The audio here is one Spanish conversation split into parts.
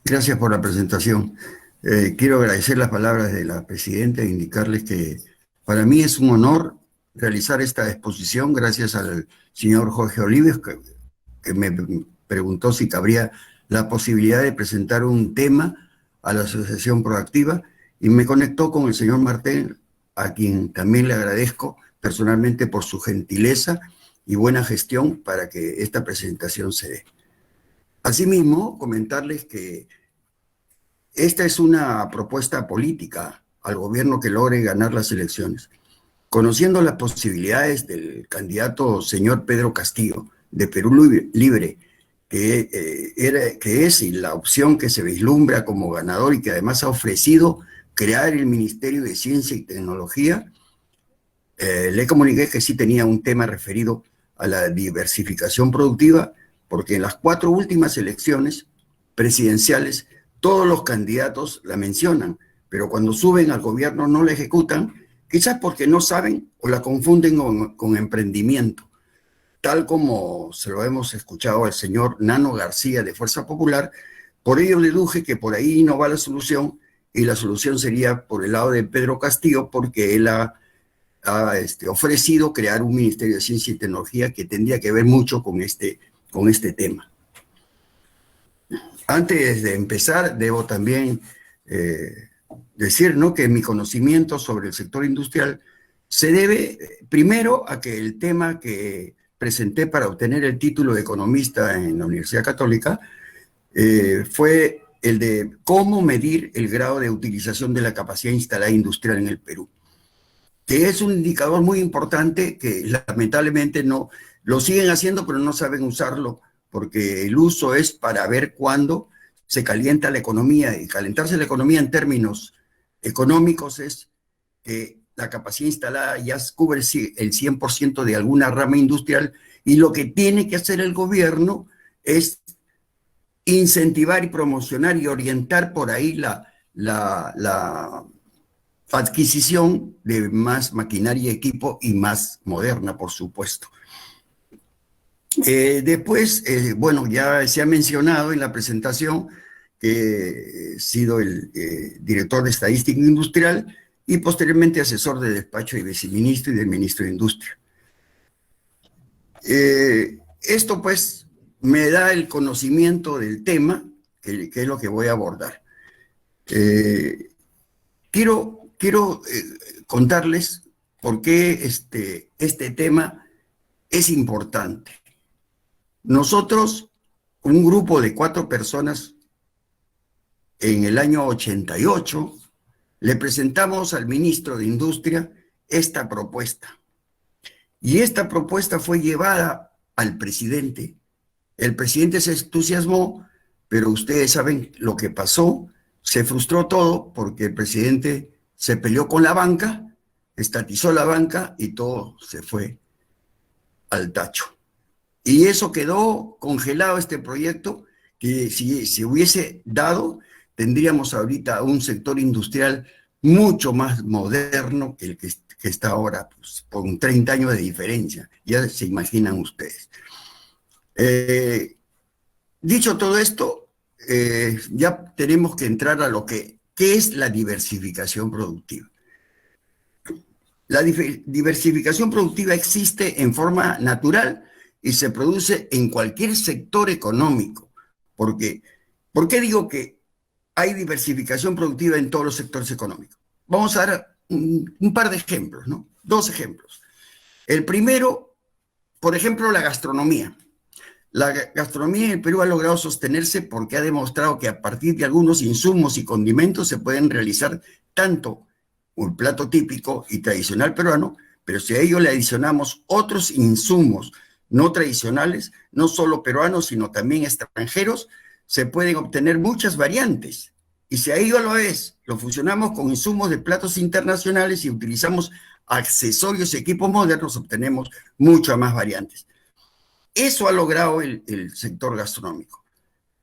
Gracias por la presentación. Quiero agradecer las palabras de la presidenta e indicarles que para mí es un honor realizar esta exposición gracias al señor Jorge Olives, que me preguntó si cabría la posibilidad de presentar un tema a la Asociación Proactiva y me conectó con el señor Martel, a quien también le agradezco personalmente por su gentileza y buena gestión para que esta presentación se dé. Asimismo, comentarles que esta es una propuesta política al gobierno que logre ganar las elecciones. Conociendo las posibilidades del candidato señor Pedro Castillo, de Perú Libre, que es la opción que se vislumbra como ganador y que además ha ofrecido crear el Ministerio de Ciencia y Tecnología, le comuniqué que sí tenía un tema referido a la diversificación productiva, porque en las 4 últimas elecciones presidenciales todos los candidatos la mencionan, pero cuando suben al gobierno no la ejecutan, quizás porque no saben o la confunden con emprendimiento, tal como se lo hemos escuchado al señor Nano García de Fuerza Popular. Por ello le dije que por ahí no va la solución, y la solución sería por el lado de Pedro Castillo, porque él ha ofrecido crear un Ministerio de Ciencia y Tecnología que tendría que ver mucho con este tema. Antes de empezar, debo también decir, ¿no?, que mi conocimiento sobre el sector industrial se debe primero a que el tema que presenté para obtener el título de economista en la Universidad Católica fue el de cómo medir el grado de utilización de la capacidad instalada industrial en el Perú, que es un indicador muy importante que lamentablemente no lo siguen haciendo, pero no saben usarlo, porque el uso es para ver cuándo se calienta la economía, y calentarse la economía en términos económicos es que la capacidad instalada ya cubre el 100% de alguna rama industrial, y lo que tiene que hacer el gobierno es incentivar y promocionar y orientar por ahí la adquisición de más maquinaria y equipo, y más moderna, por supuesto. Después, bueno, ya se ha mencionado en la presentación que he sido el director de Estadística Industrial y posteriormente asesor de despacho de viceministro y del ministro de Industria. Esto pues me da el conocimiento del tema, que es lo que voy a abordar. Quiero contarles por qué este tema es importante. Nosotros, un grupo de 4 personas, en el año 88, le presentamos al ministro de Industria esta propuesta. Y esta propuesta fue llevada al presidente. El presidente se entusiasmó, pero ustedes saben lo que pasó. Se frustró todo porque el presidente se peleó con la banca, estatizó la banca y todo se fue al tacho. Y eso quedó congelado, este proyecto, que si se hubiese dado, tendríamos ahorita un sector industrial mucho más moderno que el que está ahora, pues, con 30 años de diferencia. Ya se imaginan ustedes. Dicho todo esto, ya tenemos que entrar a lo ¿qué es la diversificación productiva? La diversificación productiva existe en forma natural y se produce en cualquier sector económico. ¿Por qué digo que hay diversificación productiva en todos los sectores económicos? Vamos a dar un par de ejemplos, ¿no? 2 ejemplos. El primero, por ejemplo, la gastronomía. La gastronomía en el Perú ha logrado sostenerse porque ha demostrado que a partir de algunos insumos y condimentos se pueden realizar tanto un plato típico y tradicional peruano, pero si a ello le adicionamos otros insumos no tradicionales, no solo peruanos, sino también extranjeros, se pueden obtener muchas variantes. Y si a ello lo fusionamos con insumos de platos internacionales y utilizamos accesorios y equipos modernos, obtenemos muchas más variantes. Eso ha logrado el sector gastronómico.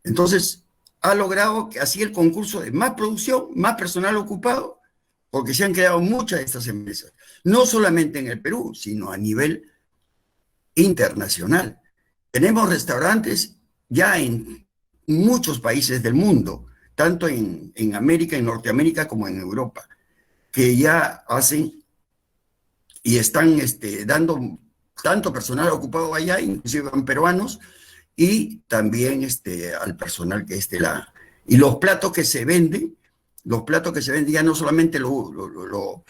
Entonces, ha logrado que así el concurso de más producción, más personal ocupado, porque se han creado muchas de estas empresas, no solamente en el Perú, sino a nivel internacional. Tenemos restaurantes ya en muchos países del mundo. tanto en América, en Norteamérica, como en Europa, que ya hacen y están dando tanto personal ocupado allá, inclusive van peruanos, y también al personal que y los platos que se venden, ya no solamente lo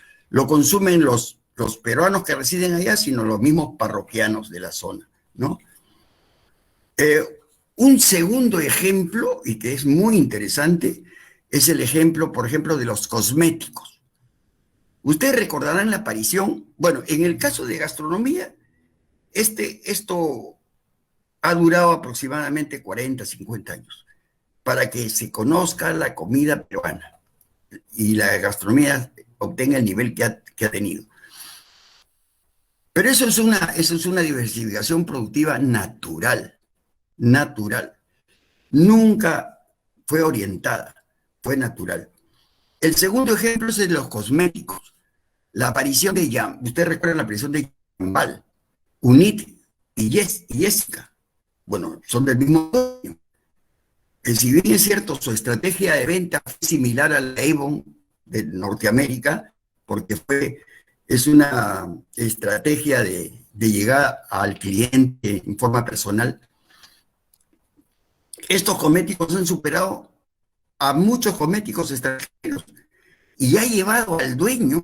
consumen los peruanos que residen allá, sino los mismos parroquianos de la zona, ¿no? Un segundo ejemplo, y que es muy interesante, es el ejemplo, por ejemplo, de los cosméticos. Ustedes recordarán la aparición, bueno, en el caso de gastronomía, esto ha durado aproximadamente 40, 50 años, para que se conozca la comida peruana y la gastronomía obtenga el nivel que ha tenido. Pero eso es una diversificación productiva natural. Nunca fue orientada, fue natural. El segundo ejemplo es el de los cosméticos. La aparición de ustedes recuerdan la aparición de Yambal, Unit y Jessica. Bueno, son del mismo dueño. Que si bien es cierto, su estrategia de venta fue similar a la Avon de Norteamérica, porque es una estrategia de llegar al cliente en forma personal. Estos cosméticos han superado a muchos cosméticos extranjeros y ha llevado al dueño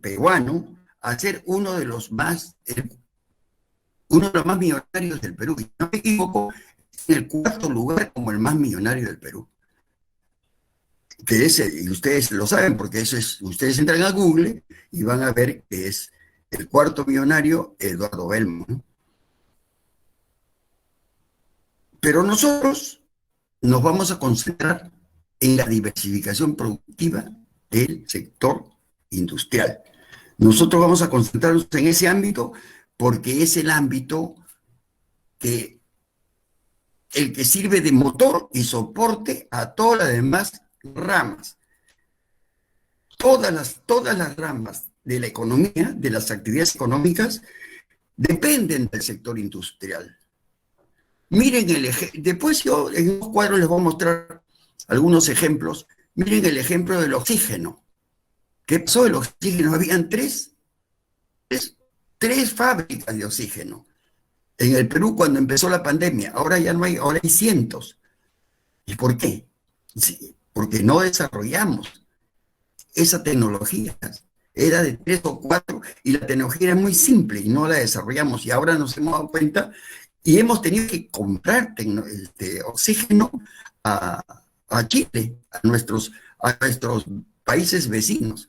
peruano a ser uno de los más millonarios del Perú. Y no me equivoco, en el cuarto lugar como el más millonario del Perú. Y ustedes lo saben porque ustedes entran a Google y van a ver que es el cuarto millonario, Eduardo Belmo, ¿no? Pero nosotros nos vamos a concentrar en la diversificación productiva del sector industrial. Nosotros vamos a concentrarnos en ese ámbito porque es el ámbito el que sirve de motor y soporte a todas las demás ramas. Todas las ramas de la economía, de las actividades económicas, dependen del sector industrial. Miren después yo en unos cuadros les voy a mostrar algunos ejemplos. Miren el ejemplo del oxígeno. ¿Qué pasó del oxígeno? Habían tres fábricas de oxígeno en el Perú cuando empezó la pandemia. Ahora ya no hay, ahora hay cientos. ¿Y por qué? Sí, porque no desarrollamos esa tecnología. Era de 3 o 4 y la tecnología era muy simple y no la desarrollamos. Y ahora nos hemos dado cuenta y hemos tenido que comprar oxígeno a Chile, a nuestros países vecinos.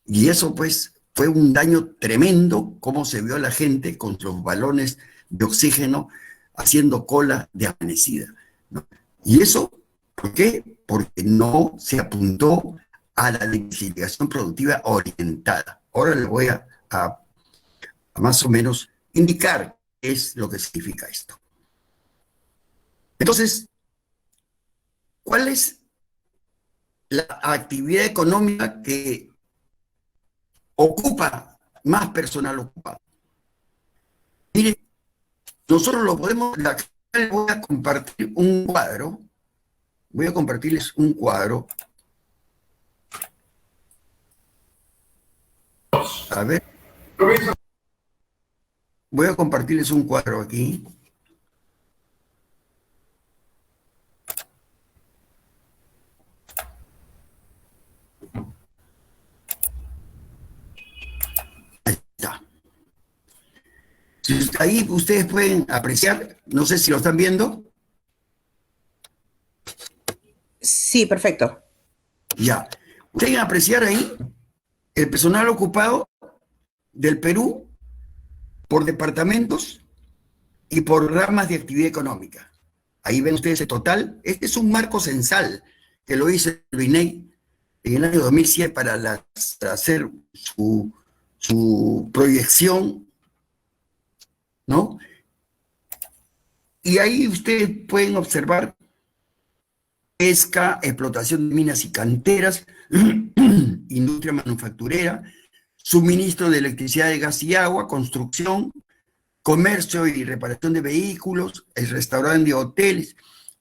Y eso pues fue un daño tremendo, cómo se vio a la gente con los balones de oxígeno haciendo cola de amanecida, ¿no? Y eso, ¿por qué? Porque no se apuntó a la diversificación productiva orientada. Ahora le voy a más o menos indicar qué es lo que significa esto. Entonces, ¿cuál es la actividad económica que ocupa más personal ocupado? Miren, nosotros lo podemos, voy a compartir un cuadro, voy a compartirles un cuadro. A ver, voy a compartirles un cuadro aquí. Ahí está. Ahí ustedes pueden apreciar, no sé si lo están viendo. Sí, perfecto. Ya. Ustedes apreciar ahí el personal ocupado del Perú por departamentos y por ramas de actividad económica. Ahí ven ustedes el total. Este es un marco censal que lo hizo el INEI en el año 2007 para hacer su proyección, ¿no? Y ahí ustedes pueden observar pesca, explotación de minas y canteras, industria manufacturera, suministro de electricidad, de gas y agua, construcción, comercio y reparación de vehículos, el restaurante de hoteles.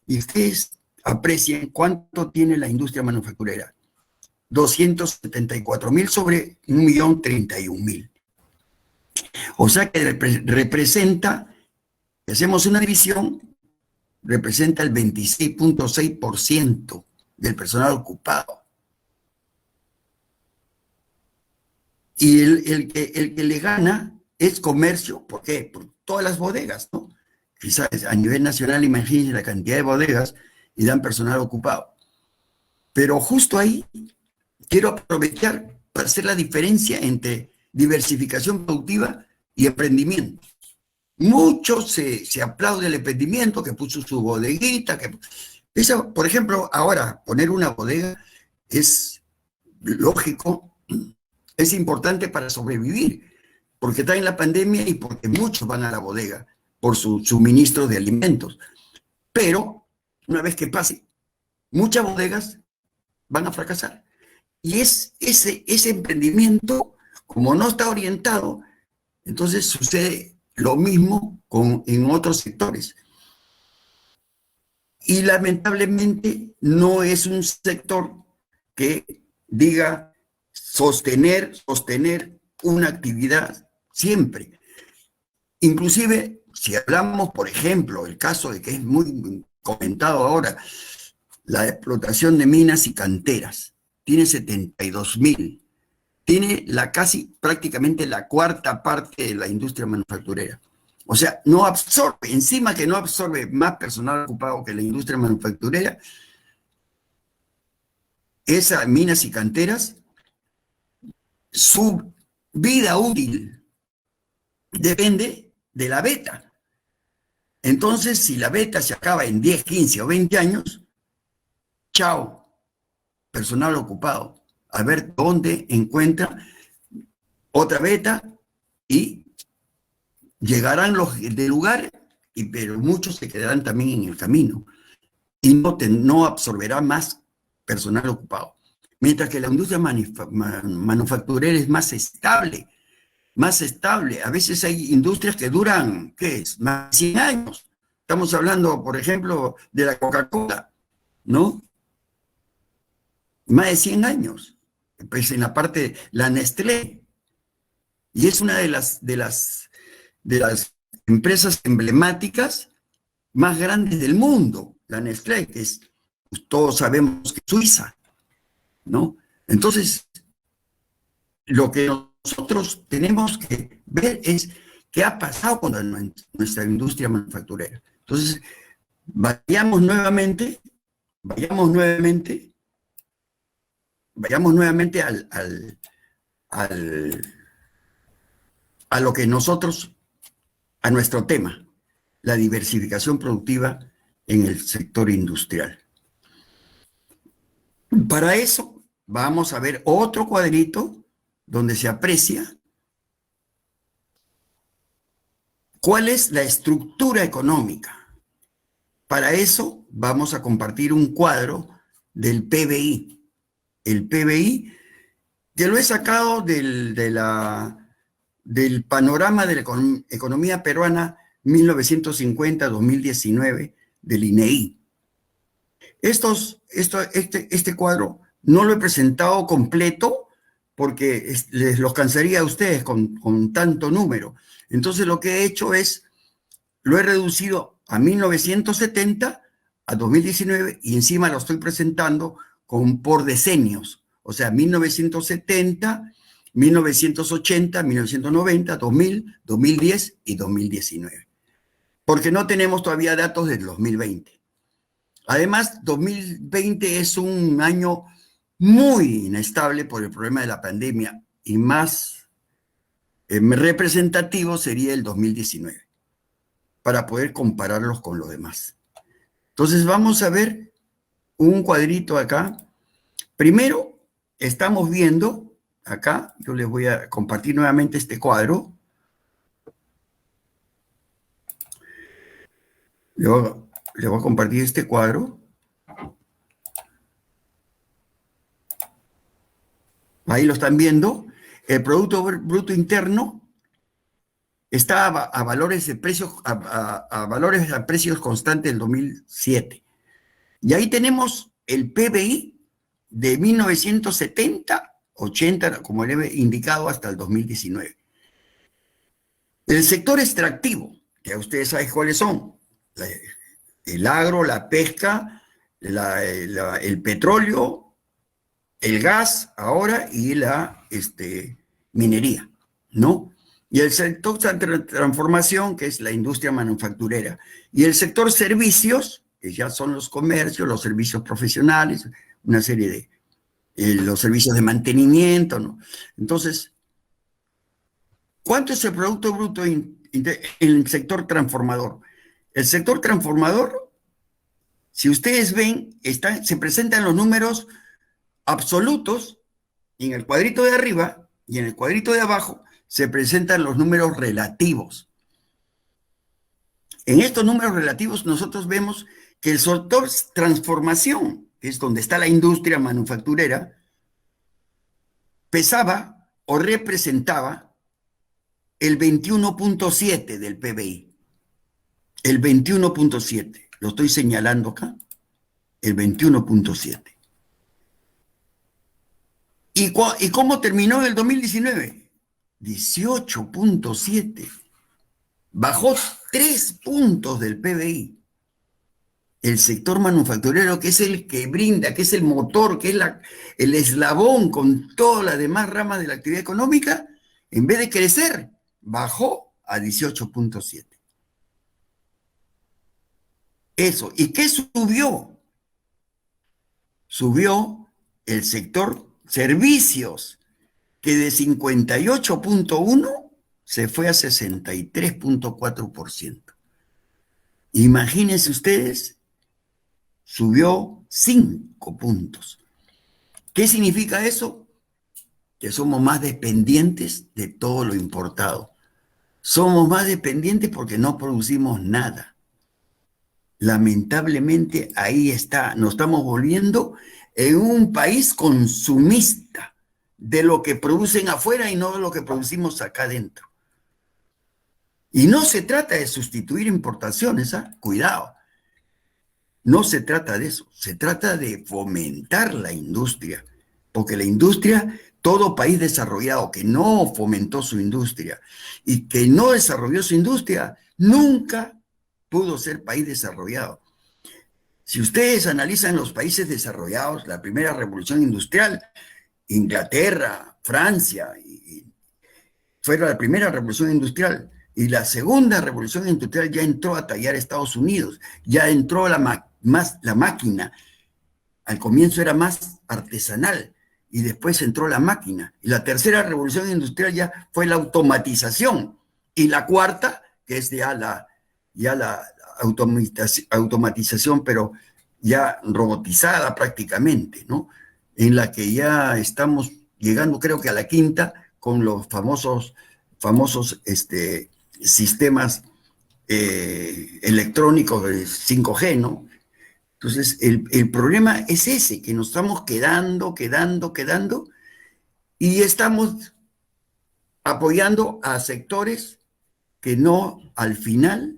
Y ustedes aprecien cuánto tiene la industria manufacturera. 274.000 sobre 1.031.000. O sea que representa, si hacemos una división, representa el 26.6% del personal ocupado. Y el que le gana es comercio. ¿Por qué? Por todas las bodegas, ¿no? Quizás a nivel nacional, imagínense la cantidad de bodegas y dan personal ocupado. Pero justo ahí quiero aprovechar para hacer la diferencia entre diversificación productiva y emprendimiento. Mucho se aplaude el emprendimiento que puso su bodeguita. Eso, por ejemplo, ahora poner una bodega es lógico, es importante para sobrevivir, porque está en la pandemia y porque muchos van a la bodega por su suministro de alimentos. Pero una vez que pase, muchas bodegas van a fracasar. Y ese emprendimiento, como no está orientado, entonces sucede lo mismo en otros sectores. Y lamentablemente no es un sector que diga sostener una actividad siempre. Inclusive, si hablamos, por ejemplo, el caso de que es muy comentado ahora, la explotación de minas y canteras, tiene 72.000, tiene prácticamente la cuarta parte de la industria manufacturera. O sea, no absorbe, encima que no absorbe más personal ocupado que la industria manufacturera, esas minas y canteras, su vida útil depende de la beta. Entonces, si la beta se acaba en 10, 15 o 20 años, chao, personal ocupado. A ver dónde encuentra otra beta y llegarán los del lugar, pero muchos se quedarán también en el camino y no absorberá más personal ocupado. Mientras que la industria manufacturera es más estable. A veces hay industrias que duran, ¿qué es? Más de 100 años. Estamos hablando, por ejemplo, de la Coca-Cola, ¿no? Más de 100 años. Pues en la parte, la Nestlé. Y es una de las empresas emblemáticas más grandes del mundo, la Nestlé, que es, pues, todos sabemos que es Suiza, ¿no? Entonces, lo que nosotros tenemos que ver es qué ha pasado con nuestra industria manufacturera. Entonces, vayamos nuevamente a lo que nosotros, a nuestro tema, la diversificación productiva en el sector industrial. Para eso vamos a ver otro cuadrito donde se aprecia cuál es la estructura económica. Para eso vamos a compartir un cuadro del PBI. El PBI, que lo he sacado del panorama de la economía peruana 1950-2019 del INEI. Este cuadro no lo he presentado completo porque les los cansaría a ustedes con tanto número. Entonces lo que he hecho es, lo he reducido a 1970, a 2019, y encima lo estoy presentando por decenios. O sea, 1970, 1980, 1990, 2000, 2010 y 2019. Porque no tenemos todavía datos del 2020. Además, 2020 es un año muy inestable por el problema de la pandemia y más representativo sería el 2019 para poder compararlos con los demás. Entonces vamos a ver un cuadrito acá. Primero, estamos viendo acá, yo les voy a compartir nuevamente este cuadro. Le voy a compartir este cuadro. Ahí lo están viendo. El Producto Bruto Interno está a valores de precios, a valores a precios constantes del 2007. Y ahí tenemos el PBI de 1970, 80, como le he indicado, hasta el 2019. El sector extractivo, que ustedes saben cuáles son, el agro, la pesca, el petróleo, el gas ahora y la minería, ¿no? Y el sector de transformación, que es la industria manufacturera. Y el sector servicios, que ya son los comercios, los servicios profesionales, una serie de los servicios de mantenimiento, ¿no? Entonces, ¿cuánto es el Producto Bruto en el sector transformador? El sector transformador, si ustedes ven, se presentan los números absolutos en el cuadrito de arriba y en el cuadrito de abajo se presentan los números relativos. En estos números relativos nosotros vemos que el sector transformación, que es donde está la industria manufacturera, pesaba o representaba el 21.7 del PBI. El 21.7. Lo estoy señalando acá. El 21.7. ¿Y cómo terminó el 2019? 18.7. Bajó 3 puntos del PBI. El sector manufacturero, que es el que brinda, que es el motor, que es el eslabón con todas las demás ramas de la actividad económica, en vez de crecer, bajó a 18.7. Eso. ¿Y qué subió? Subió el sector servicios, que de 58.1 se fue a 63.4%. Imagínense ustedes, subió 5 puntos. ¿Qué significa eso? Que somos más dependientes de todo lo importado. Somos más dependientes porque no producimos nada. Lamentablemente ahí está, nos estamos volviendo en un país consumista de lo que producen afuera y no de lo que producimos acá adentro. Y no se trata de sustituir importaciones, ¿ah? Cuidado. No se trata de eso, se trata de fomentar la industria, porque la industria, todo país desarrollado que no fomentó su industria y que no desarrolló su industria, nunca pudo ser país desarrollado. Si ustedes analizan los países desarrollados, la primera revolución industrial, Inglaterra, Francia, fue la primera revolución industrial, y la segunda revolución industrial ya entró a tallar Estados Unidos, ya entró la máquina. Al comienzo era más artesanal y después entró la máquina. Y la tercera revolución industrial ya fue la automatización. Y la cuarta, que es ya la automatización, pero ya robotizada prácticamente, ¿no? En la que ya estamos llegando, creo que a la quinta, con los famosos sistemas electrónicos de 5G, ¿no? Entonces, el problema es ese, que nos estamos quedando, y estamos apoyando a sectores que no, al final,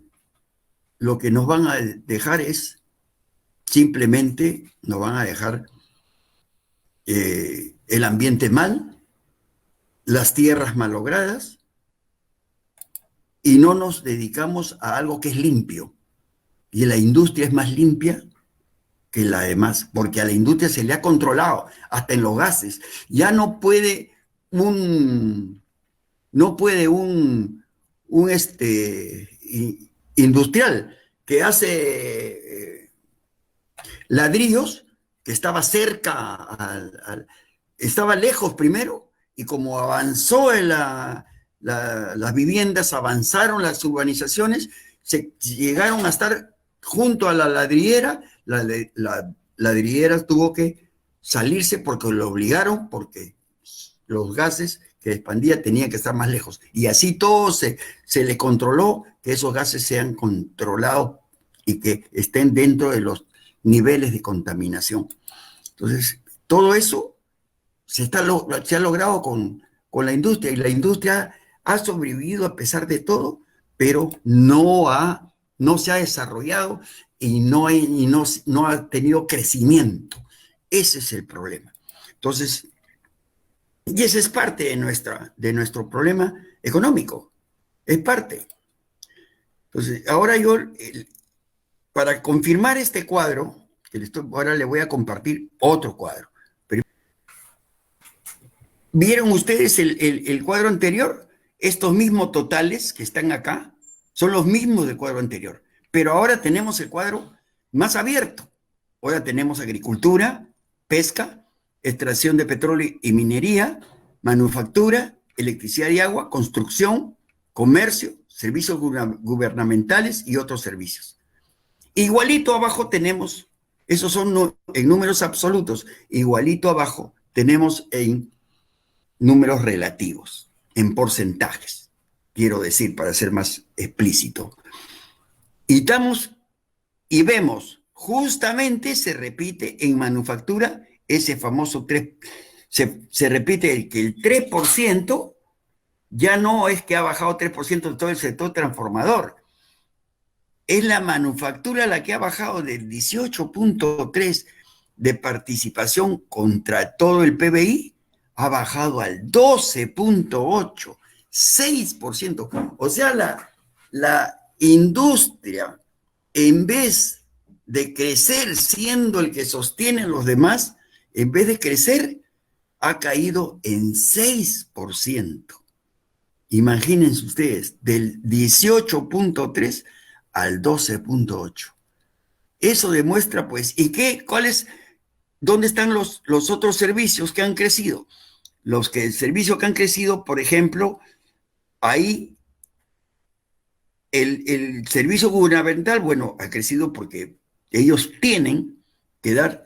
lo que nos van a dejar es, simplemente nos van a dejar el ambiente mal, las tierras malogradas, y no nos dedicamos a algo que es limpio. Y la industria es más limpia que la demás, porque a la industria se le ha controlado, hasta en los gases. Ya no puede un industrial que hace ladrillos, que estaba cerca, estaba lejos primero, y como avanzó en las viviendas, avanzaron las urbanizaciones, se llegaron a estar junto a la ladrillera. La ladrillera tuvo que salirse porque lo obligaron, porque los gases que expandía tenían que estar más lejos. Y así todo se le controló, que esos gases sean controlados y que estén dentro de los niveles de contaminación. Entonces, todo eso se ha logrado con la industria, y la industria ha sobrevivido a pesar de todo, pero no se ha desarrollado y no ha tenido crecimiento. Ese es el problema. Entonces, y ese es parte de nuestro problema económico. Es parte. Entonces, ahora yo, para confirmar este cuadro, ahora le voy a compartir otro cuadro. ¿Vieron ustedes el cuadro anterior? Estos mismos totales que están acá son los mismos del cuadro anterior, pero ahora tenemos el cuadro más abierto. Ahora tenemos agricultura, pesca, extracción de petróleo y minería, manufactura, electricidad y agua, construcción, comercio, servicios gubernamentales y otros servicios. Igualito abajo tenemos, esos son en números absolutos, igualito abajo tenemos en números relativos, en porcentajes, quiero decir, para ser más explícito. Y vemos, justamente se repite en manufactura ese famoso 3%, se repite que el 3% ya no es que ha bajado 3% de todo el sector transformador, es la manufactura la que ha bajado del 18.3% de participación contra todo el PBI, ha bajado al 12.8%, 6%. O sea, la industria, en vez de crecer siendo el que sostiene a los demás, en vez de crecer, ha caído en 6%. Imagínense ustedes, del 18.3 al 12.8. Eso demuestra, pues, ¿y qué? ¿Dónde están los otros servicios que han crecido? El servicio que han crecido, por ejemplo, ahí el servicio gubernamental, bueno, ha crecido porque ellos tienen que dar.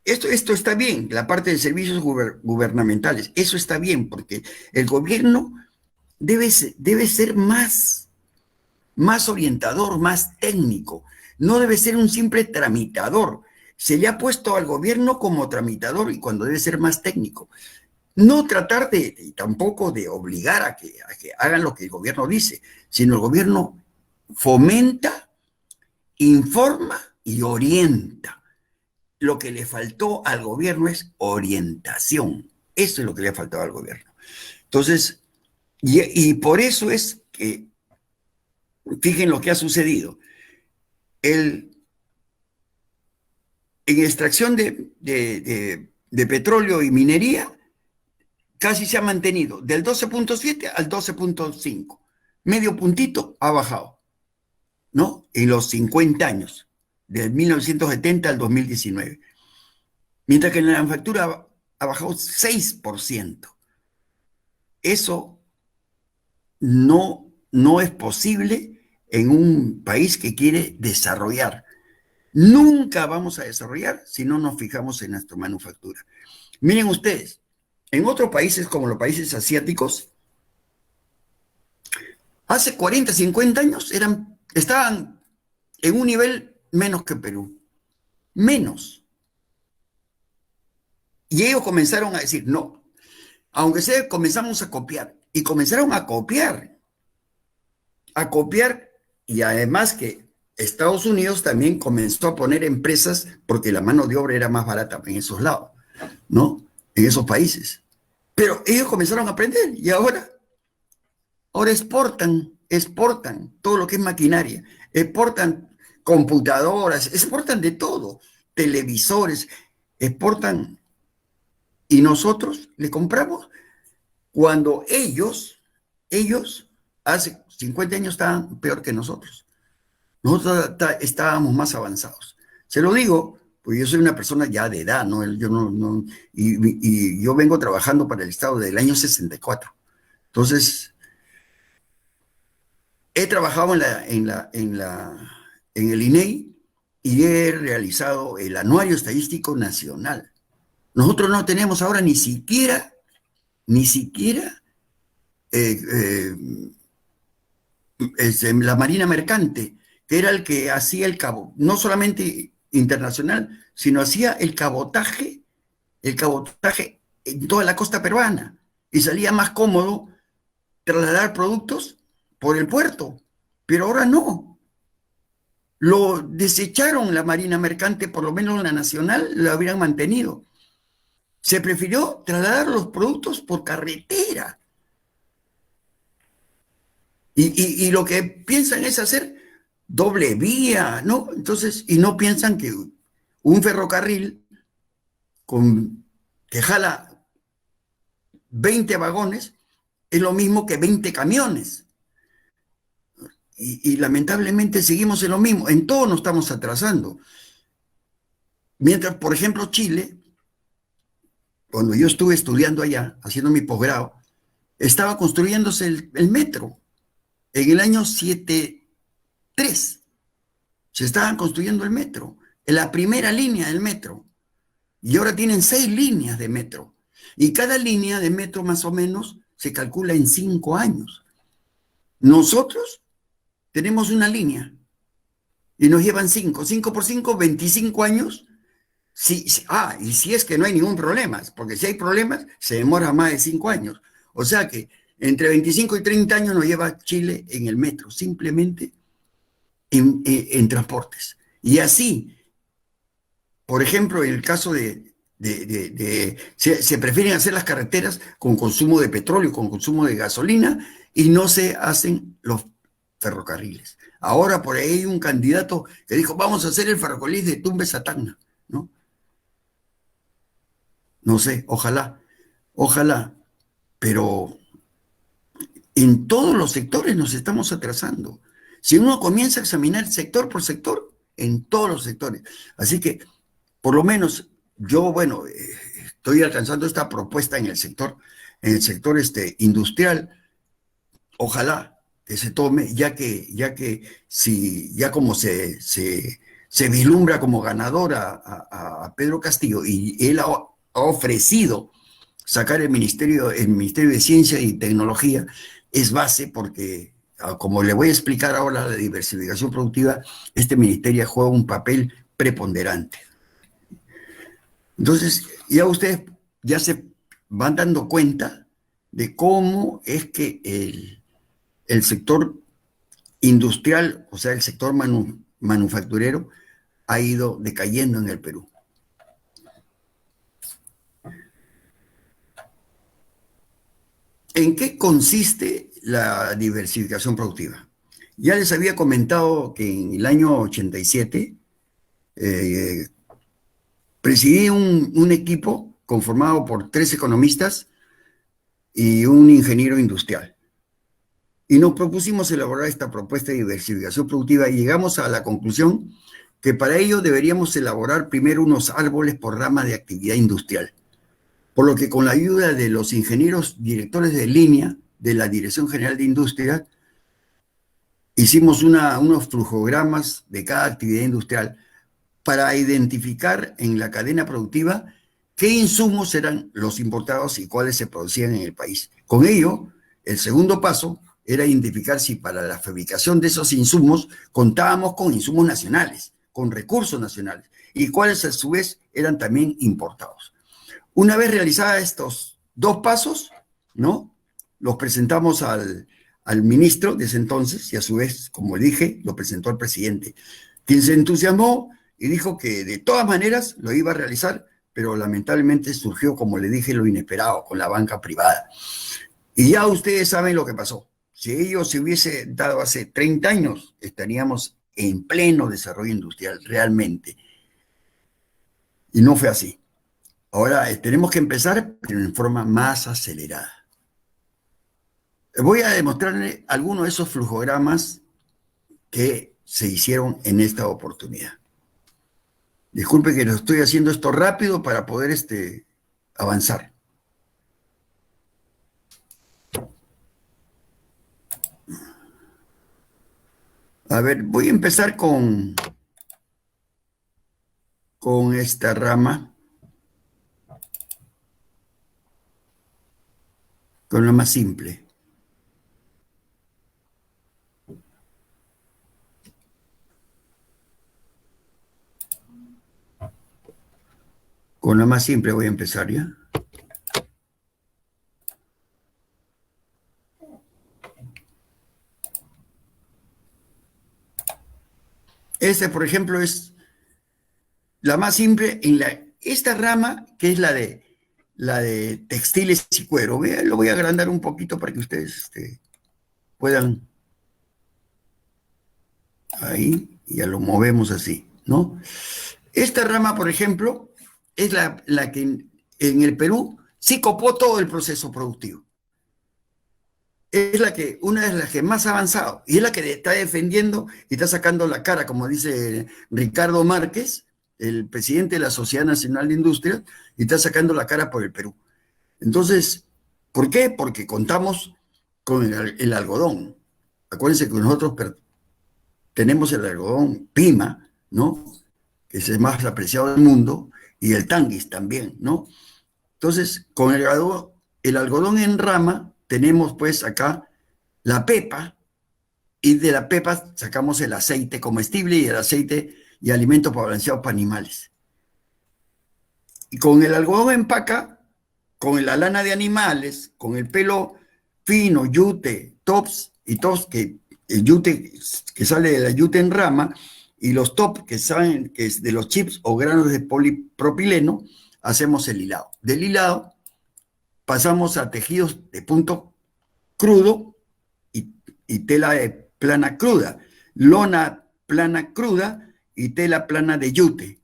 Esto está bien, la parte de servicios gubernamentales, eso está bien, porque el gobierno debe ser más orientador, más técnico. No debe ser un simple tramitador. Se le ha puesto al gobierno como tramitador y cuando debe ser más técnico. No tratar tampoco de obligar a que hagan lo que el gobierno dice, sino el gobierno fomenta, informa y orienta. Lo que le faltó al gobierno es orientación. Eso es lo que le ha faltado al gobierno. Entonces, y por eso es que, fíjense lo que ha sucedido. En extracción de petróleo y minería, casi se ha mantenido del 12.7 al 12.5. Medio puntito ha bajado, ¿no? En los 50 años, del 1970 al 2019. Mientras que en la manufactura ha bajado 6%. Eso no es posible en un país que quiere desarrollar. Nunca vamos a desarrollar si no nos fijamos en nuestra manufactura. Miren ustedes, en otros países como los países asiáticos, hace 40, 50 años estaban en un nivel menos que Perú. Menos. Y ellos comenzaron a decir, no, aunque sea, comenzamos a copiar. Y comenzaron a copiar. Y además que Estados Unidos también comenzó a poner empresas porque la mano de obra era más barata en esos lados, ¿no? En esos países. Pero ellos comenzaron a aprender y ahora exportan todo lo que es maquinaria, exportan computadoras, exportan de todo, televisores, exportan y nosotros le compramos cuando ellos hace 50 años estaban peor que nosotros. Nosotros estábamos más avanzados. Se lo digo, porque yo soy una persona ya de edad, ¿no? Y yo vengo trabajando para el Estado desde el año 64. Entonces, he trabajado en el INEI y he realizado el Anuario Estadístico Nacional. Nosotros no tenemos ahora ni siquiera la Marina Mercante, que era el que hacía el cabo, no solamente internacional, sino hacía el cabotaje en toda la costa peruana, y salía más cómodo trasladar productos por el puerto, pero ahora no. Lo desecharon la Marina Mercante, por lo menos la nacional, la habrían mantenido. Se prefirió trasladar los productos por carretera. Y lo que piensan es hacer doble vía, ¿no? Entonces, y no piensan que un ferrocarril con, que jala 20 vagones es lo mismo que 20 camiones. Y lamentablemente seguimos en lo mismo. En todo nos estamos atrasando. Mientras, por ejemplo, Chile, cuando yo estuve estudiando allá, haciendo mi posgrado, estaba construyéndose el metro. En el año 73 se estaban construyendo el metro, en la primera línea del metro. Y ahora tienen 6 líneas de metro. Y cada línea de metro más o menos se calcula en 5 años. Nosotros tenemos una línea y nos llevan 5. 5 por 5, 25 años. Y si es que no hay ningún problema, porque si hay problemas, se demora más de 5 años. O sea que entre 25 y 30 años nos lleva Chile en el metro, simplemente en transportes. Y así, por ejemplo, en el caso se prefieren hacer las carreteras con consumo de petróleo, con consumo de gasolina, y no se hacen los ferrocarriles. Ahora por ahí hay un candidato que dijo, vamos a hacer el ferrocarril de Tumbes a Tacna, ¿no? No sé, ojalá, pero en todos los sectores nos estamos atrasando. Si uno comienza a examinar sector por sector, en todos los sectores. Así que, por lo menos, yo, bueno, estoy alcanzando esta propuesta en el sector industrial. Ojalá que se tome, ya como se vislumbra como ganador a Pedro Castillo y él ha ofrecido sacar el Ministerio de Ciencia y Tecnología, es base porque, como le voy a explicar ahora, la diversificación productiva, este ministerio juega un papel preponderante. Entonces, ya ustedes ya se van dando cuenta de cómo es que el sector industrial, o sea, el sector manufacturero, ha ido decayendo en el Perú. ¿En qué consiste la diversificación productiva? Ya les había comentado que en el año 87 eh, presidí un equipo conformado por 3 economistas y un ingeniero industrial. Y nos propusimos elaborar esta propuesta de diversificación productiva y llegamos a la conclusión que para ello deberíamos elaborar primero unos árboles por rama de actividad industrial. Por lo que con la ayuda de los ingenieros directores de línea de la Dirección General de Industria, hicimos unos flujogramas de cada actividad industrial para identificar en la cadena productiva qué insumos eran los importados y cuáles se producían en el país. Con ello, el segundo paso era identificar si para la fabricación de esos insumos contábamos con insumos nacionales, con recursos nacionales, y cuáles a su vez eran también importados. Una vez realizados estos 2 pasos, ¿no? Los presentamos al ministro de ese entonces y a su vez, como dije, lo presentó al presidente, quien se entusiasmó y dijo que de todas maneras lo iba a realizar, pero lamentablemente surgió, como le dije, lo inesperado con la banca privada. Y ya ustedes saben lo que pasó. Si ello se hubiese dado hace 30 años, estaríamos en pleno desarrollo industrial, realmente. Y no fue así. Ahora tenemos que empezar, pero en forma más acelerada. Voy a demostrarle algunos de esos flujogramas que se hicieron en esta oportunidad. Disculpe que lo estoy haciendo esto rápido para poder avanzar. A ver, voy a empezar con esta rama, con la más simple. Con la más simple voy a empezar ya. Este, por ejemplo, es la más simple esta rama, que es la de textiles y cuero. Lo voy a agrandar un poquito para que ustedes puedan, ahí, y ya lo movemos así, ¿no? Esta rama, por ejemplo, es la que en el Perú sí copó todo el proceso productivo. Es una de las que más ha avanzado y es la que está defendiendo y está sacando la cara, como dice Ricardo Márquez, el presidente de la Sociedad Nacional de Industria, y está sacando la cara por el Perú. Entonces, ¿por qué? Porque contamos con el algodón. Acuérdense que nosotros tenemos el algodón Pima, ¿no? Que es el más apreciado del mundo, y el Tanguis también, ¿no? Entonces, con el algodón en rama, tenemos pues acá la pepa, y de la pepa sacamos el aceite comestible y el aceite y alimentos balanceados para animales. Y con el algodón en paca, con la lana de animales, con el pelo fino, yute, tops y tops, que el yute que sale de la yute en rama, y los tops que salen que es de los chips o granos de polipropileno, hacemos el hilado. Del hilado pasamos a tejidos de punto crudo y tela de plana cruda, lona plana cruda y tela plana de yute.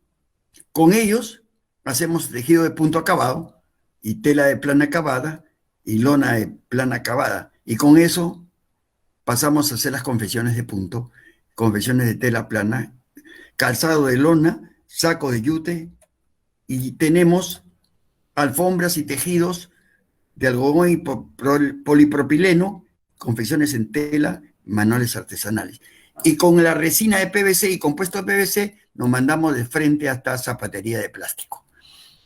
Con ellos hacemos tejido de punto acabado y tela de plana acabada y lona de plana acabada. Y con eso pasamos a hacer las confecciones de punto, confecciones de tela plana, calzado de lona, saco de yute, y tenemos alfombras y tejidos de algodón y polipropileno, confecciones en tela, manuales artesanales. Y con la resina de PVC y compuesto de PVC nos mandamos de frente hasta zapatería de plástico.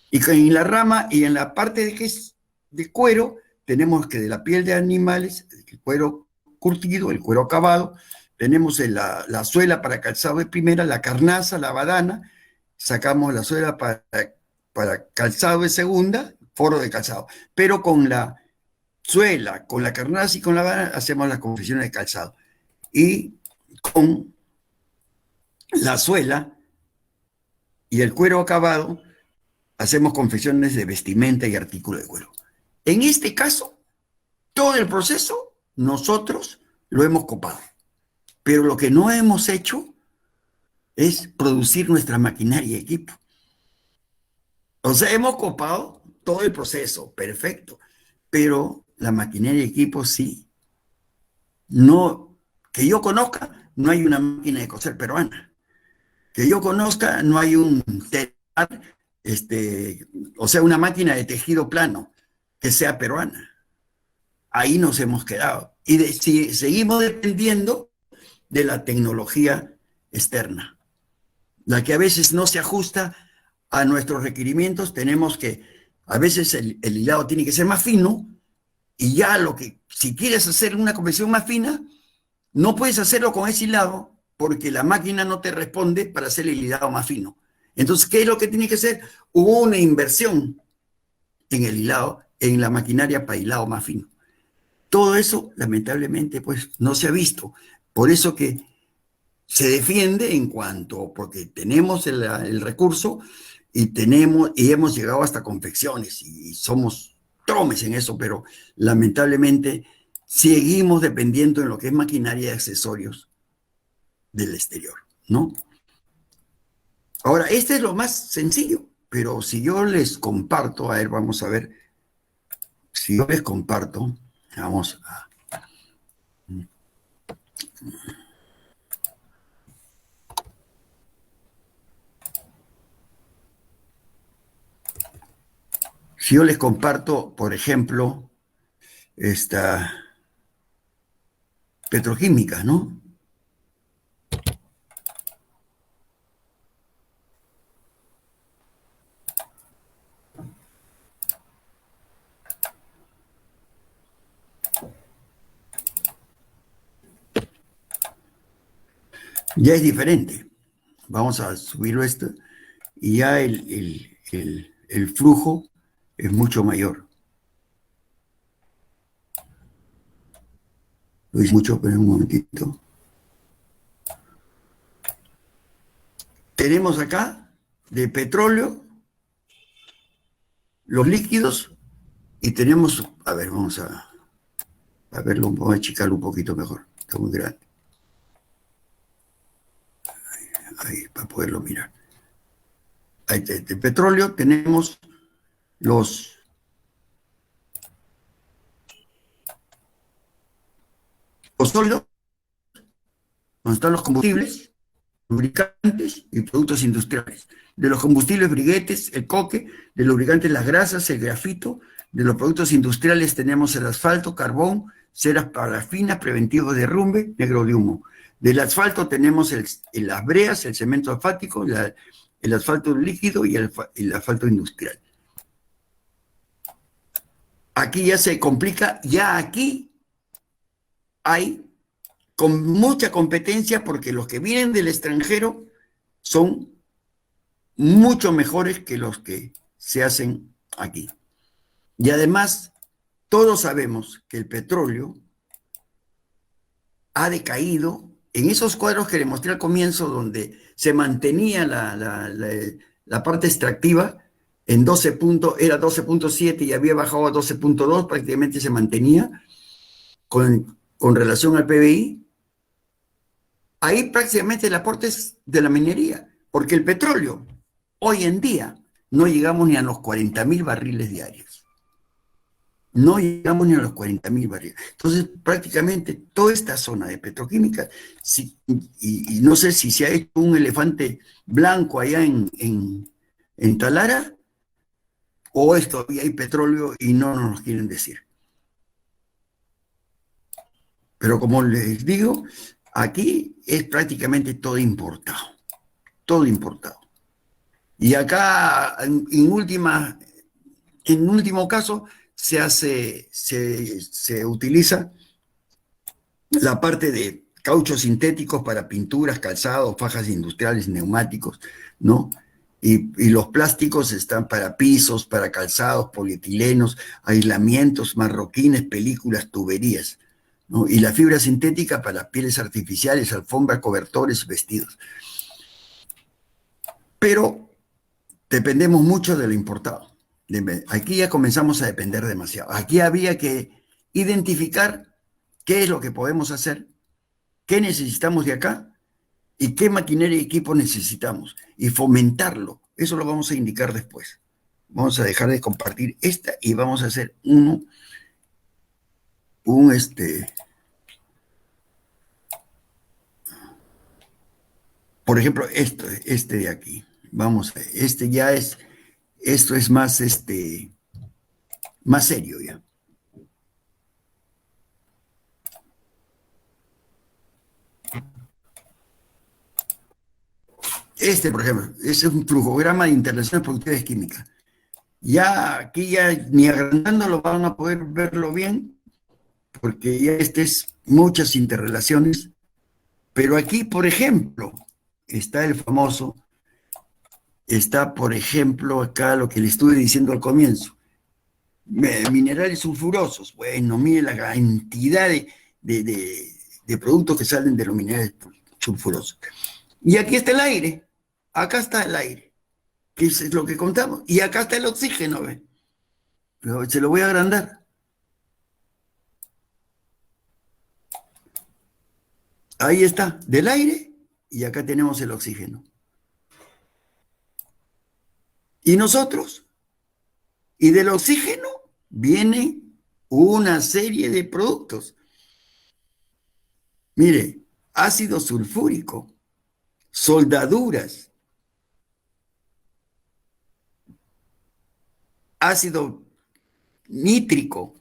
Y en la rama y en la parte que es de cuero, tenemos que de la piel de animales, el cuero curtido, el cuero acabado, tenemos la suela para calzado de primera, la carnaza, la badana, sacamos la suela para calzado de segunda, forro de calzado, pero con la suela, con la carnaza y con la badana hacemos las confecciones de calzado. Y con la suela y el cuero acabado hacemos confecciones de vestimenta y artículo de cuero. En este caso, todo el proceso nosotros lo hemos copado, pero lo que no hemos hecho es producir nuestra maquinaria y equipo. O sea, hemos copado todo el proceso, perfecto, pero la maquinaria y equipo sí. No, que yo conozca, no hay una máquina de coser peruana. Que yo conozca, no hay un telar, o sea, una máquina de tejido plano que sea peruana. Ahí nos hemos quedado. Y si seguimos dependiendo de la tecnología externa, la que a veces no se ajusta a nuestros requerimientos. Tenemos que, a veces el hilado tiene que ser más fino, y ya si quieres hacer una confección más fina, no puedes hacerlo con ese hilado porque la máquina no te responde para hacer el hilado más fino. Entonces, ¿qué es lo que tiene que hacer? Hubo una inversión en el hilado, en la maquinaria para hilado más fino. Todo eso, lamentablemente, pues no se ha visto. Por eso que se defiende porque tenemos el recurso y hemos llegado hasta confecciones y somos tromes en eso, pero lamentablemente seguimos dependiendo en lo que es maquinaria y accesorios del exterior, ¿no? Ahora, este es lo más sencillo, pero si yo les comparto, a ver, vamos a ver, si yo les comparto, vamos a... Si yo les comparto, por ejemplo, esta petroquímica, ¿no? Ya es diferente. Vamos a subirlo esto y ya el flujo es mucho mayor. Lo hice mucho, pero un momentito. tenemos acá de petróleo, los líquidos, y tenemos, a ver, vamos a verlo, vamos a achicarlo un poquito mejor, está muy grande. Ahí, para poderlo mirar. Ahí, de petróleo tenemos los sólidos, donde están los combustibles, lubricantes y productos industriales. De los combustibles, briguetes, el coque; de lubricantes, las grasas, el grafito; de los productos industriales tenemos el asfalto, carbón, ceras parafinas, preventivos de derrumbe, negro de humo. Del asfalto tenemos las breas, el cemento asfáltico, el asfalto líquido y el asfalto industrial. Aquí ya se complica, ya aquí hay con mucha competencia, porque los que vienen del extranjero son mucho mejores que los que se hacen aquí. Y además, todos sabemos que el petróleo ha decaído. En esos cuadros que le mostré al comienzo, donde se mantenía la parte extractiva en 12 era 12.7 y había bajado a 12.2, prácticamente se mantenía con relación al PBI. Ahí prácticamente el aporte es de la minería, porque el petróleo, hoy en día, no llegamos ni a los 40.000 barriles diarios. No llegamos ni a los 40.000 barriles. Entonces, prácticamente toda esta zona de petroquímica, y no sé si se ha hecho un elefante blanco allá en Talara, o es todavía hay petróleo y no nos quieren decir. Pero como les digo, aquí es prácticamente todo importado. Todo importado. Y acá, en último caso, se utiliza la parte de cauchos sintéticos para pinturas, calzados, fajas industriales, neumáticos, ¿no? Y los plásticos están para pisos, para calzados, polietilenos, aislamientos, marroquines, películas, tuberías, ¿no? Y la fibra sintética para pieles artificiales, alfombras, cobertores, vestidos. Pero dependemos mucho de lo importado. Aquí ya comenzamos a depender demasiado. Aquí había que identificar qué es lo que podemos hacer, qué necesitamos de acá y qué maquinaria y equipo necesitamos, y fomentarlo. Eso lo vamos a indicar después. Vamos a dejar de compartir esta y vamos a hacer por ejemplo, este de aquí. Vamos a, esto es más, más serio ya. Por ejemplo, es un flujograma de interrelaciones productivas químicas. Ya aquí ya ni agrandándolo van a poder verlo bien, porque ya es muchas interrelaciones. Pero aquí, por ejemplo, está, por ejemplo, acá lo que le estuve diciendo al comienzo, minerales sulfurosos. Bueno, mire la cantidad de productos que salen de los minerales sulfurosos. Y aquí está el aire, acá está el aire, que es lo que contamos, y acá está el oxígeno, ¿ve? Pero se lo voy a agrandar. Ahí está, del aire, y acá tenemos el oxígeno. Y nosotros, y del oxígeno viene una serie de productos. Mire, ácido sulfúrico, soldaduras, ácido nítrico.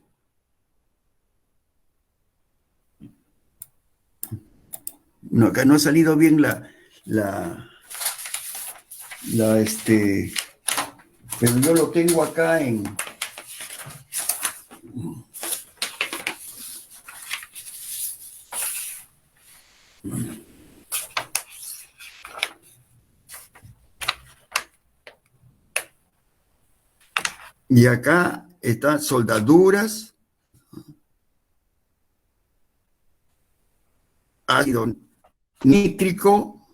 No, acá no ha salido bien pero yo lo tengo acá en... Y acá están soldaduras, ácido nítrico,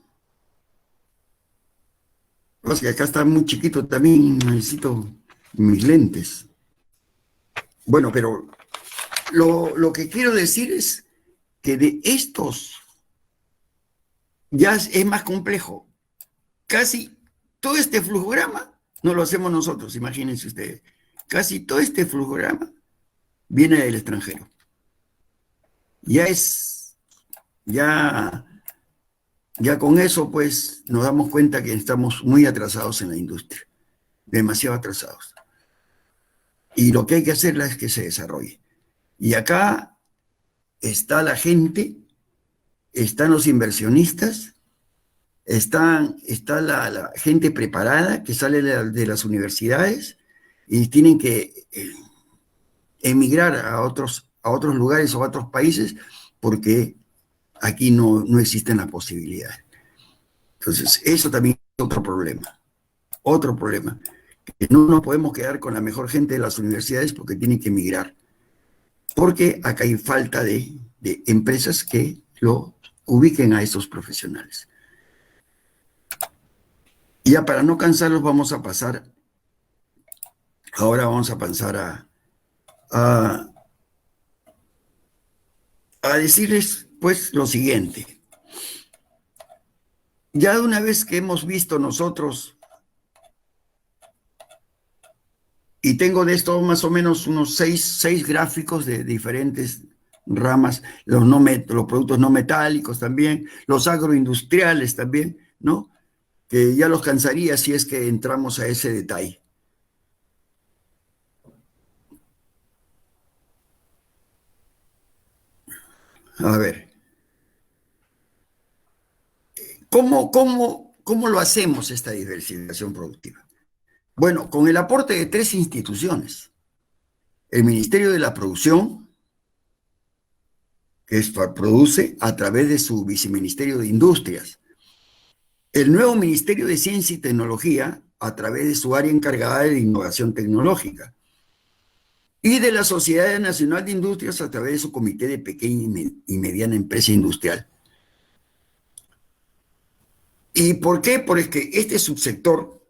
O sea, que acá está muy chiquito también, necesito mis lentes. Bueno, pero lo que quiero decir es que de estos ya es más complejo. Casi todo este flujograma no lo hacemos nosotros, imagínense ustedes. Casi todo este flujograma viene del extranjero. Ya es, ya, ya con eso pues nos damos cuenta que estamos muy atrasados en la industria, demasiado atrasados. Y lo que hay que hacer es que se desarrolle. Y acá está la gente, están los inversionistas, está la gente preparada que sale de las universidades y tienen que emigrar a otros lugares o a otros países porque aquí no existen las posibilidades. Entonces, eso también es otro problema. Otro problema. Que no nos podemos quedar con la mejor gente de las universidades porque tienen que emigrar. Porque acá hay falta de empresas que lo ubiquen a esos profesionales. Y ya para no cansarlos ahora vamos a pasar a, a decirles pues lo siguiente. Ya de una vez que hemos visto nosotros, y tengo de esto más o menos unos seis gráficos de diferentes ramas, los productos no metálicos también, los agroindustriales también, ¿no? Que ya los cansaría si es que entramos a ese detalle. A ver, ¿cómo lo hacemos esta diversificación productiva? Bueno, con el aporte de 3 instituciones. El Ministerio de la Producción, que produce a través de su Viceministerio de Industrias. El nuevo Ministerio de Ciencia y Tecnología, a través de su área encargada de innovación tecnológica. Y de la Sociedad Nacional de Industrias, a través de su Comité de Pequeña y Mediana Empresa Industrial. ¿Y por qué? Porque este subsector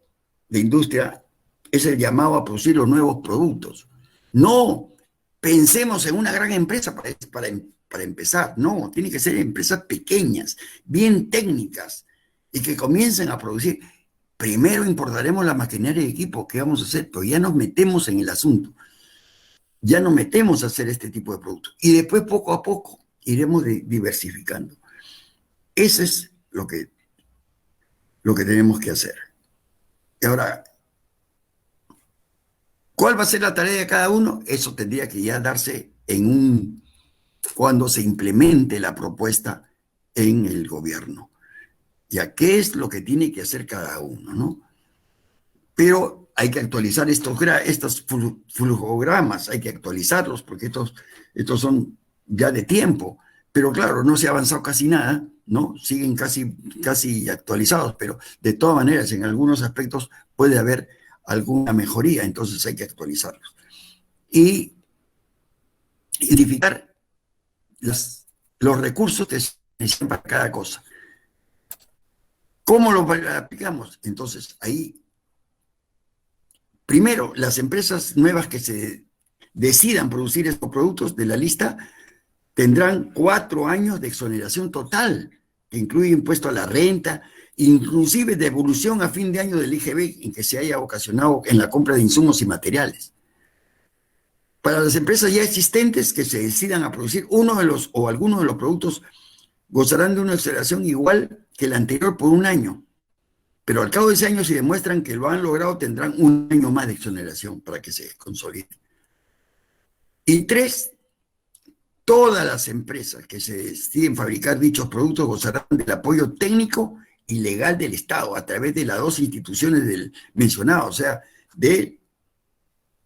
de industria es el llamado a producir los nuevos productos. No pensemos en una gran empresa para empezar, no, tiene que ser empresas pequeñas, bien técnicas, y que comiencen a producir. Primero importaremos la maquinaria y equipo, ¿qué vamos a hacer? Pero ya nos metemos en el asunto, ya nos metemos a hacer este tipo de productos, y después poco a poco iremos diversificando. Eso es lo que tenemos que hacer. Y ahora, ¿cuál va a ser la tarea de cada uno? Eso tendría que ya darse cuando se implemente la propuesta en el gobierno. Ya qué es lo que tiene que hacer cada uno, ¿no? Pero hay que actualizar estos flujogramas, hay que actualizarlos porque estos son ya de tiempo. Pero claro, no se ha avanzado casi nada, ¿no? Siguen casi actualizados, pero de todas maneras, en algunos aspectos puede haber alguna mejoría, entonces hay que actualizarlos. Y identificar los recursos que se necesitan para cada cosa. ¿Cómo lo aplicamos? Entonces, ahí, primero, las empresas nuevas que se decidan producir estos productos de la lista tendrán 4 años de exoneración total, que incluye impuesto a la renta, inclusive devolución a fin de año del IGB en que se haya ocasionado en la compra de insumos y materiales. Para las empresas ya existentes que se decidan a producir uno de los o algunos de los productos, gozarán de una exoneración igual que la anterior por 1 año. Pero al cabo de ese año, si demuestran que lo han logrado, tendrán 1 año más de exoneración para que se consolide. Y 3, todas las empresas que se deciden fabricar dichos productos gozarán del apoyo técnico y legal del Estado a través de las 2 instituciones del mencionado, o sea, del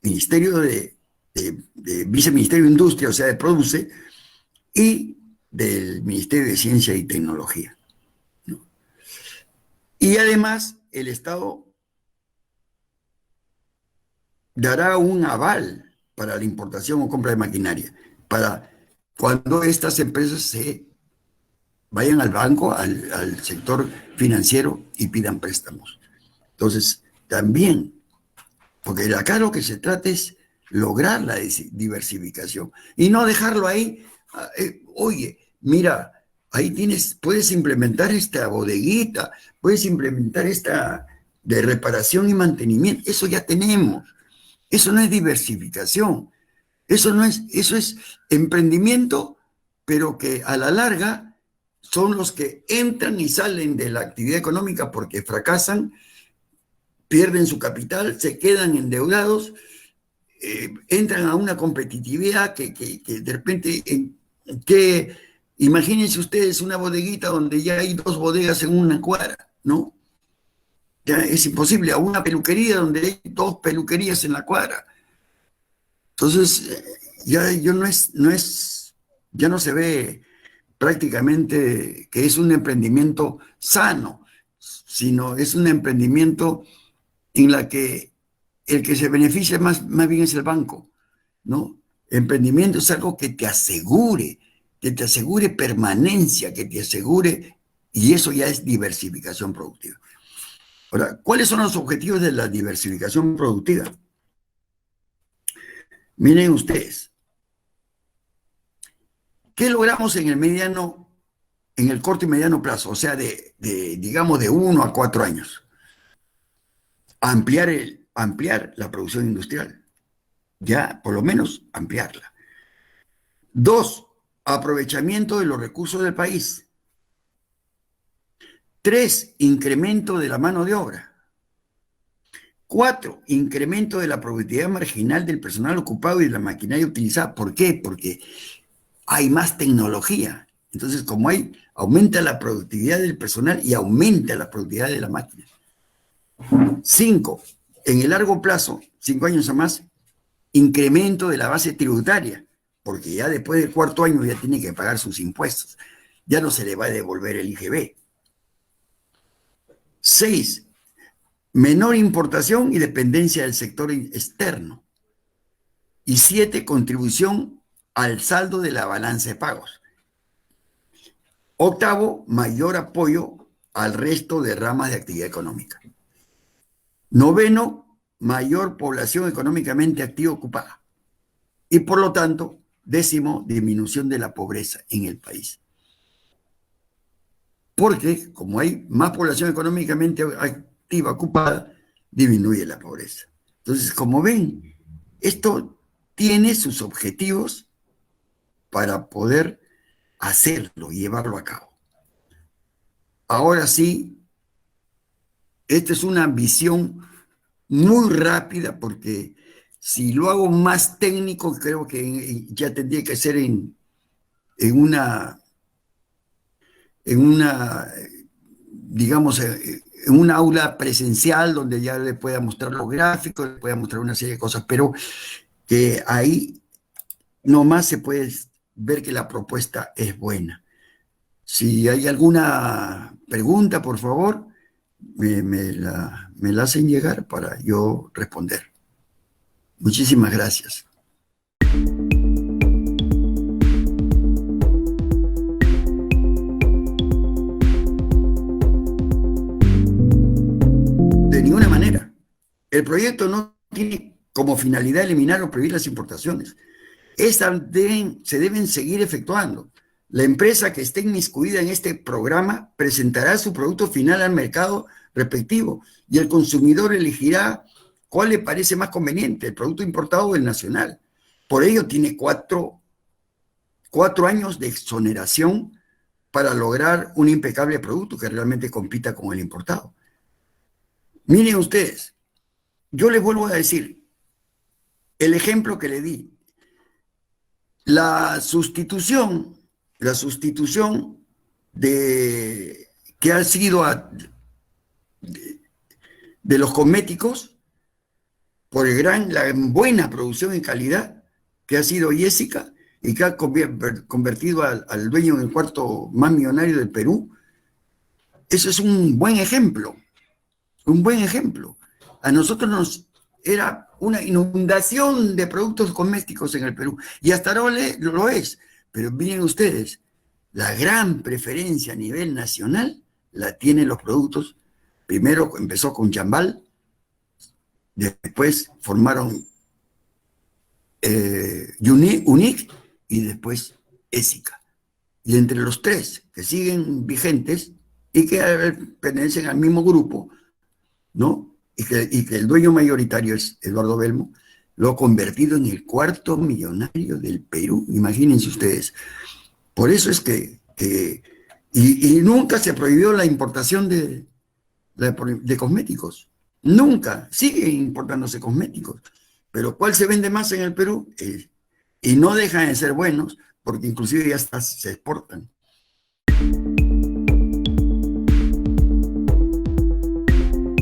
Ministerio de Viceministerio de Industria, o sea, de Produce, y del Ministerio de Ciencia y Tecnología, ¿no? Y además, el Estado dará un aval para la importación o compra de maquinaria, para cuando estas empresas se vayan al banco, al sector financiero y pidan préstamos. Entonces, también, porque acá lo que se trata es lograr la diversificación y no dejarlo ahí. Oye, mira, ahí puedes implementar esta bodeguita, puedes implementar esta de reparación y mantenimiento, eso ya tenemos. Eso no es diversificación, eso es emprendimiento, pero que a la larga son los que entran y salen de la actividad económica porque fracasan, pierden su capital, se quedan endeudados, entran a una competitividad que de repente, imagínense ustedes una bodeguita donde ya hay 2 bodegas en una cuadra, ¿no? Ya es imposible, a una peluquería donde hay 2 peluquerías en la cuadra. Entonces, ya no se ve prácticamente que es un emprendimiento sano, sino es un emprendimiento en la que el que se beneficia más bien es el banco, ¿no? Emprendimiento es algo que te asegure permanencia, que te asegure, y eso ya es diversificación productiva. Ahora, ¿cuáles son los objetivos de la diversificación productiva? Miren ustedes, ¿qué logramos en el corto y mediano plazo? O sea, digamos de 1 a 4 años. Ampliar la producción industrial. Ya, por lo menos, ampliarla. 2, aprovechamiento de los recursos del país. 3, incremento de la mano de obra. 4, incremento de la productividad marginal del personal ocupado y de la maquinaria utilizada. ¿Por qué? Porque hay más tecnología. Entonces, como aumenta la productividad del personal y aumenta la productividad de la máquina. 5, en el largo plazo, 5 años o más, incremento de la base tributaria, porque ya después del 4.º año ya tiene que pagar sus impuestos. Ya no se le va a devolver el IGB. 6, menor importación y dependencia del sector externo. Y 7, contribución al saldo de la balanza de pagos. 8, mayor apoyo al resto de ramas de actividad económica. 9, mayor población económicamente activa ocupada. Y por lo tanto, 10, disminución de la pobreza en el país. Porque como hay más población económicamente activa ocupada, disminuye la pobreza. Entonces, como ven, esto tiene sus objetivos para poder hacerlo y llevarlo a cabo. Ahora sí, esta es una visión muy rápida porque si lo hago más técnico, creo que ya tendría que ser en digamos, en un aula presencial donde ya le pueda mostrar los gráficos, le pueda mostrar una serie de cosas, pero que ahí nomás se puede ver que la propuesta es buena. Si hay alguna pregunta, por favor, me la hacen llegar para yo responder. Muchísimas gracias. De ninguna manera. El proyecto no tiene como finalidad eliminar o prohibir las importaciones. Estas se deben seguir efectuando. La empresa que esté inmiscuida en este programa presentará su producto final al mercado respectivo y el consumidor elegirá cuál le parece más conveniente, el producto importado o el nacional. Por ello tiene 4 años de exoneración para lograr un impecable producto que realmente compita con el importado. Miren ustedes, yo les vuelvo a decir, el ejemplo que le di, la sustitución que ha sido de los cosméticos por la buena producción y calidad que ha sido Jessica y que ha convertido al dueño en el 4.º más millonario del Perú. Eso es un buen ejemplo, A nosotros era una inundación de productos cosméticos en el Perú, y hasta ahora lo es. Pero miren ustedes, la gran preferencia a nivel nacional la tienen los productos Primero empezó con Chambal, después formaron UNIC y después ESICA. Y entre los tres que siguen vigentes y que pertenecen al mismo grupo, ¿no? Y que el dueño mayoritario es Eduardo Belmo, lo ha convertido en el cuarto millonario del Perú, imagínense ustedes. Por eso es y nunca se prohibió la importación de cosméticos, nunca, sigue importándose cosméticos, pero ¿cuál se vende más en el Perú? Y no dejan de ser buenos, porque inclusive ya hasta se exportan.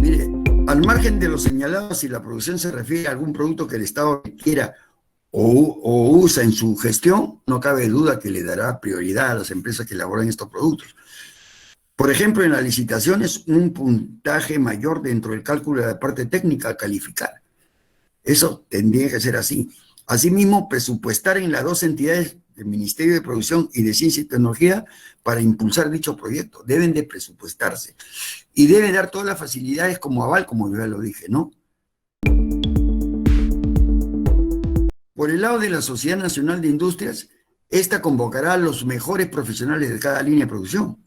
Mire, al margen de lo señalado, si la producción se refiere a algún producto que el Estado quiera o usa en su gestión, no cabe duda que le dará prioridad a las empresas que elaboran estos productos. Por ejemplo, en las licitaciones, un puntaje mayor dentro del cálculo de la parte técnica a calificar. Eso tendría que ser así. Asimismo, presupuestar en las dos entidades del Ministerio de Producción y de Ciencia y Tecnología para impulsar dicho proyecto. Deben de presupuestarse. Y deben dar todas las facilidades como aval, como yo ya lo dije, ¿no? Por el lado de la Sociedad Nacional de Industrias, esta convocará a los mejores profesionales de cada línea de producción,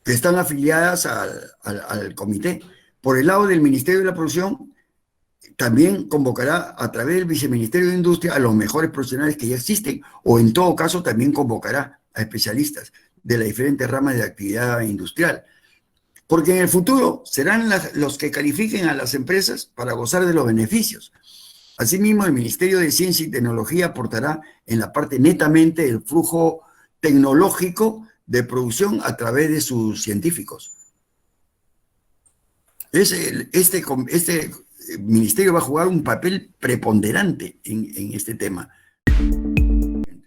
que están afiliadas al comité. Por el lado del Ministerio de la Producción, también convocará a través del Viceministerio de Industria a los mejores profesionales que ya existen, o en todo caso también convocará a especialistas de las diferentes ramas de actividad industrial. Porque en el futuro serán los que califiquen a las empresas para gozar de los beneficios. Asimismo, el Ministerio de Ciencia y Tecnología aportará en la parte netamente del flujo tecnológico de producción a través de sus científicos. Este ministerio va a jugar un papel preponderante en este tema.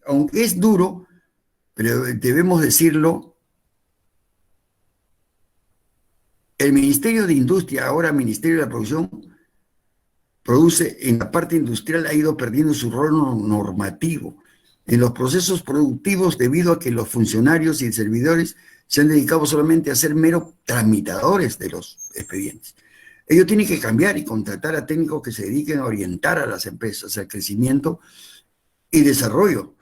Aunque es duro, pero debemos decirlo, el Ministerio de Industria, ahora Ministerio de la Producción, produce en la parte industrial, ha ido perdiendo su rol normativo en los procesos productivos debido a que los funcionarios y servidores se han dedicado solamente a ser meros tramitadores de los expedientes. Ellos tienen que cambiar y contratar a técnicos que se dediquen a orientar a las empresas al crecimiento y desarrollo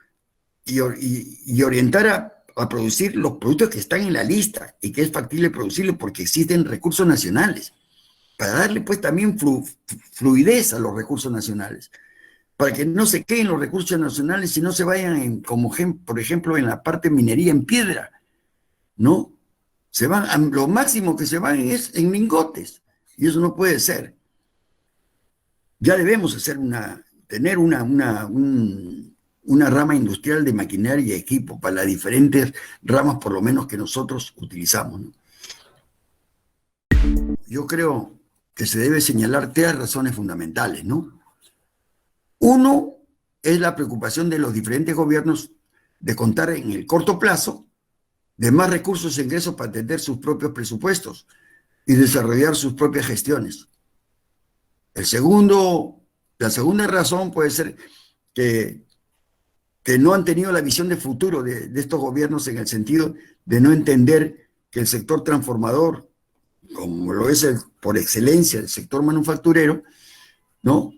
y orientar a producir los productos que están en la lista y que es factible producirlos porque existen recursos nacionales, para darle pues también fluidez a los recursos nacionales, para que no se queden los recursos nacionales y no se vayan, por ejemplo, en la parte minería en piedra, ¿no? Se van, lo máximo que se van es en lingotes, y eso no puede ser. Ya debemos tener una rama industrial de maquinaria y equipo para las diferentes ramas, por lo menos, que nosotros utilizamos, ¿no? Yo creo que se debe señalar tres razones fundamentales, ¿no? Uno es la preocupación de los diferentes gobiernos de contar en el corto plazo de más recursos e ingresos para atender sus propios presupuestos y desarrollar sus propias gestiones. La segunda razón puede ser que no han tenido la visión de futuro de estos gobiernos en el sentido de no entender que el sector transformador, como lo es por excelencia el sector manufacturero, ¿no?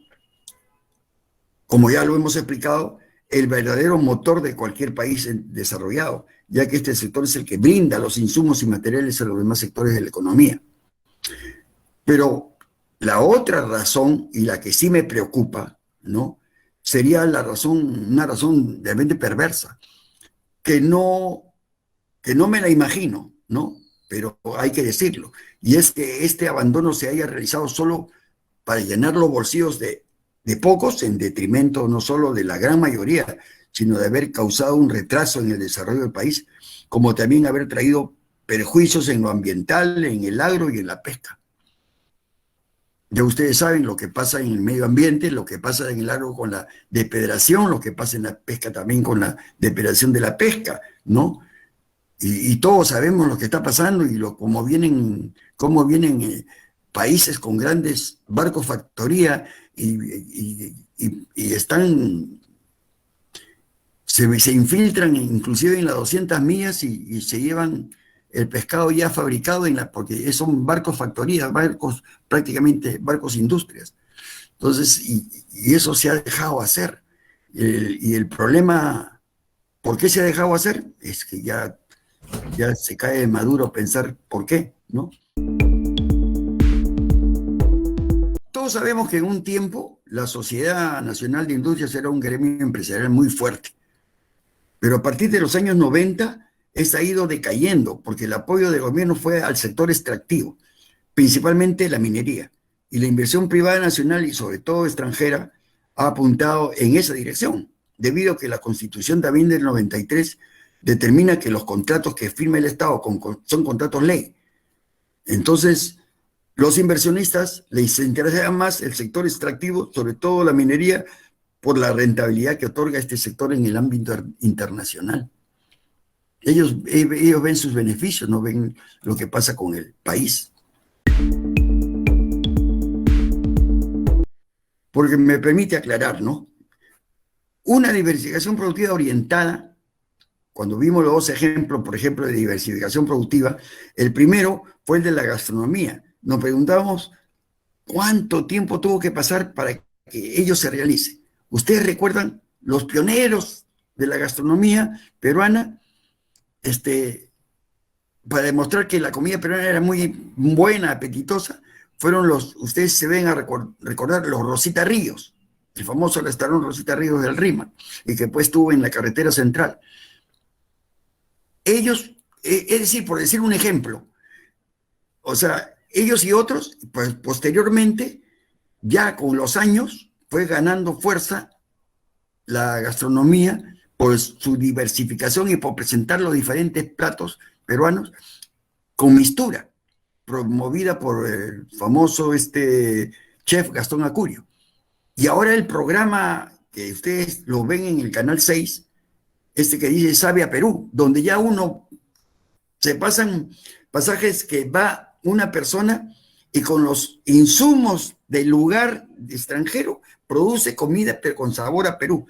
Como ya lo hemos explicado, el verdadero motor de cualquier país desarrollado, ya que este sector es el que brinda los insumos y materiales a los demás sectores de la economía. Pero la otra razón, y la que sí me preocupa, ¿no?, sería una razón realmente perversa, que no me la imagino, ¿no?, pero hay que decirlo, y es que este abandono se haya realizado solo para llenar los bolsillos de pocos, en detrimento no solo de la gran mayoría, sino de haber causado un retraso en el desarrollo del país, como también haber traído perjuicios en lo ambiental, en el agro y en la pesca. Ya ustedes saben lo que pasa en el medio ambiente, lo que pasa en el agro con la depredación, lo que pasa en la pesca también con la depredación de la pesca, ¿no? Y todos sabemos lo que está pasando y cómo vienen países con grandes barcos factoría y se infiltran inclusive en las 200 millas y se llevan el pescado ya fabricado porque son barcos factorías, barcos prácticamente, barcos industrias. Entonces, y eso se ha dejado hacer. Y el problema, ¿por qué se ha dejado hacer? Es que ya se cae de maduro pensar por qué, ¿no? Todos sabemos que en un tiempo la Sociedad Nacional de Industrias era un gremio empresarial muy fuerte, pero a partir de los años 90 ha ido decayendo porque el apoyo del gobierno fue al sector extractivo, principalmente la minería, y la inversión privada nacional y sobre todo extranjera ha apuntado en esa dirección, debido a que la Constitución también del 93 determina que los contratos que firma el Estado son contratos ley. Entonces, los inversionistas les interesa más el sector extractivo, sobre todo la minería, por la rentabilidad que otorga este sector en el ámbito internacional. Ellos ven sus beneficios, no ven lo que pasa con el país. Porque me permite aclarar, ¿no? Una diversificación productiva orientada, cuando vimos los dos ejemplos, por ejemplo, de diversificación productiva, el primero fue el de la gastronomía. Nos preguntamos cuánto tiempo tuvo que pasar para que ello se realice. ¿Ustedes recuerdan los pioneros de la gastronomía peruana? Para demostrar que la comida peruana era muy buena, apetitosa, fueron ustedes se ven a recordar los Rosita Ríos, el famoso restaurante Rosita Ríos del Rima, y que pues estuvo en la carretera central. Ellos, es decir, por decir un ejemplo, o sea, ellos y otros, pues posteriormente, ya con los años, fue ganando fuerza la gastronomía por su diversificación y por presentar los diferentes platos peruanos con mistura, promovida por el famoso chef Gastón Acurio. Y ahora el programa que ustedes lo ven en el Canal 6, que dice Sabe a Perú, donde ya se pasan pasajes que va una persona y con los insumos del lugar extranjero produce comida pero con sabor a Perú.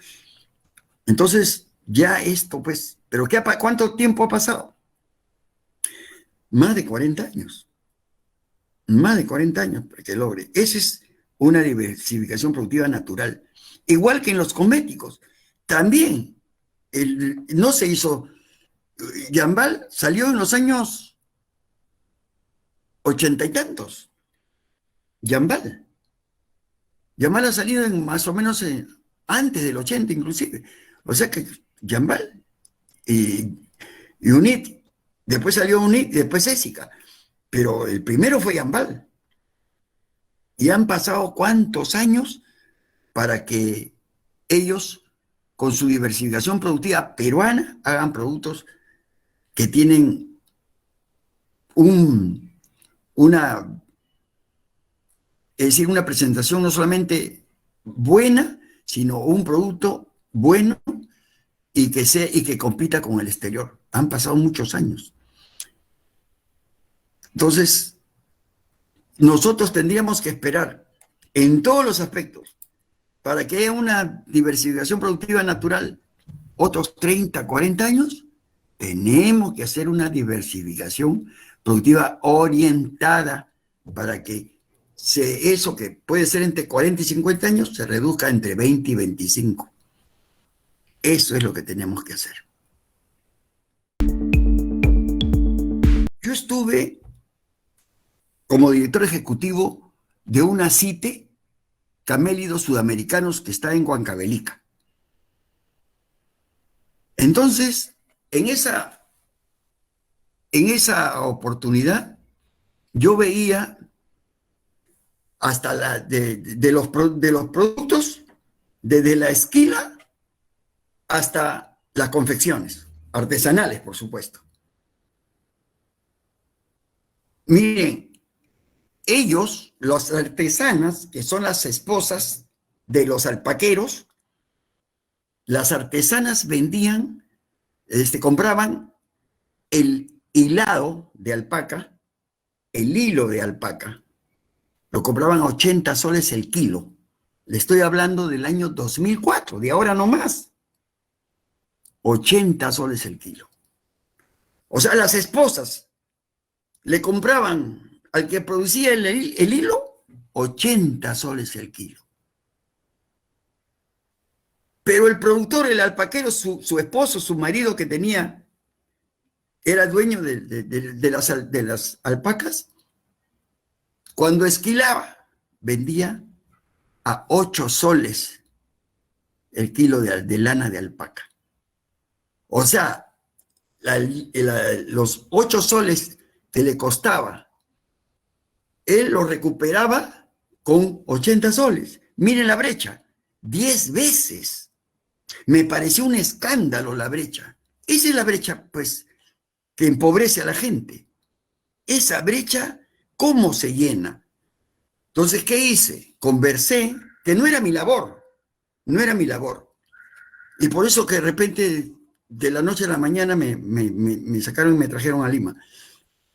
Entonces, ya esto pues, ¿pero cuánto tiempo ha pasado? Más de 40 años. Más de 40 años para que logre. Esa es una diversificación productiva natural. Igual que en los cosméticos. También no se hizo. Yambal salió en los años 80 y tantos. Yambal ha salido más o menos antes del 80 inclusive. O sea que Yambal y UNIT, después salió UNIT y después Ésica. Pero el primero fue Yambal. Y han pasado cuántos años para que ellos, con su diversificación productiva peruana, hagan productos que tienen una presentación no solamente buena, sino un producto bueno y que compita con el exterior. Han pasado muchos años. Entonces, nosotros tendríamos que esperar en todos los aspectos para que haya una diversificación productiva natural otros 30, 40 años. Tenemos que hacer una diversificación productiva orientada para que eso que puede ser entre 40 y 50 años se reduzca entre 20 y 25. Eso es lo que tenemos que hacer. Yo estuve como director ejecutivo de una CITE, Camélidos Sudamericanos, que está en Huancavelica. Entonces, en esa oportunidad, yo veía hasta de los productos, desde la esquila hasta las confecciones, artesanales, por supuesto. Miren, ellos, las artesanas, que son las esposas de los alpaqueros, las artesanas vendían, compraban el hilado de alpaca, el hilo de alpaca, lo compraban a 80 soles el kilo. Le estoy hablando del año 2004, de ahora no más. 80 soles el kilo. O sea, las esposas le compraban al que producía el hilo 80 soles el kilo. Pero el productor, el alpaquero, su esposo, su marido que tenía, era dueño de las alpacas, cuando esquilaba, vendía a 8 soles el kilo de lana de alpaca. O sea, los 8 soles que le costaba, él lo recuperaba con 80 soles. Miren la brecha, 10 veces. Me pareció un escándalo la brecha. Esa es la brecha, pues, que empobrece a la gente. Esa brecha, ¿cómo se llena? Entonces, ¿qué hice? Conversé, que no era mi labor, no era mi labor. Y por eso que de repente, de la noche a la mañana, me sacaron y me trajeron a Lima.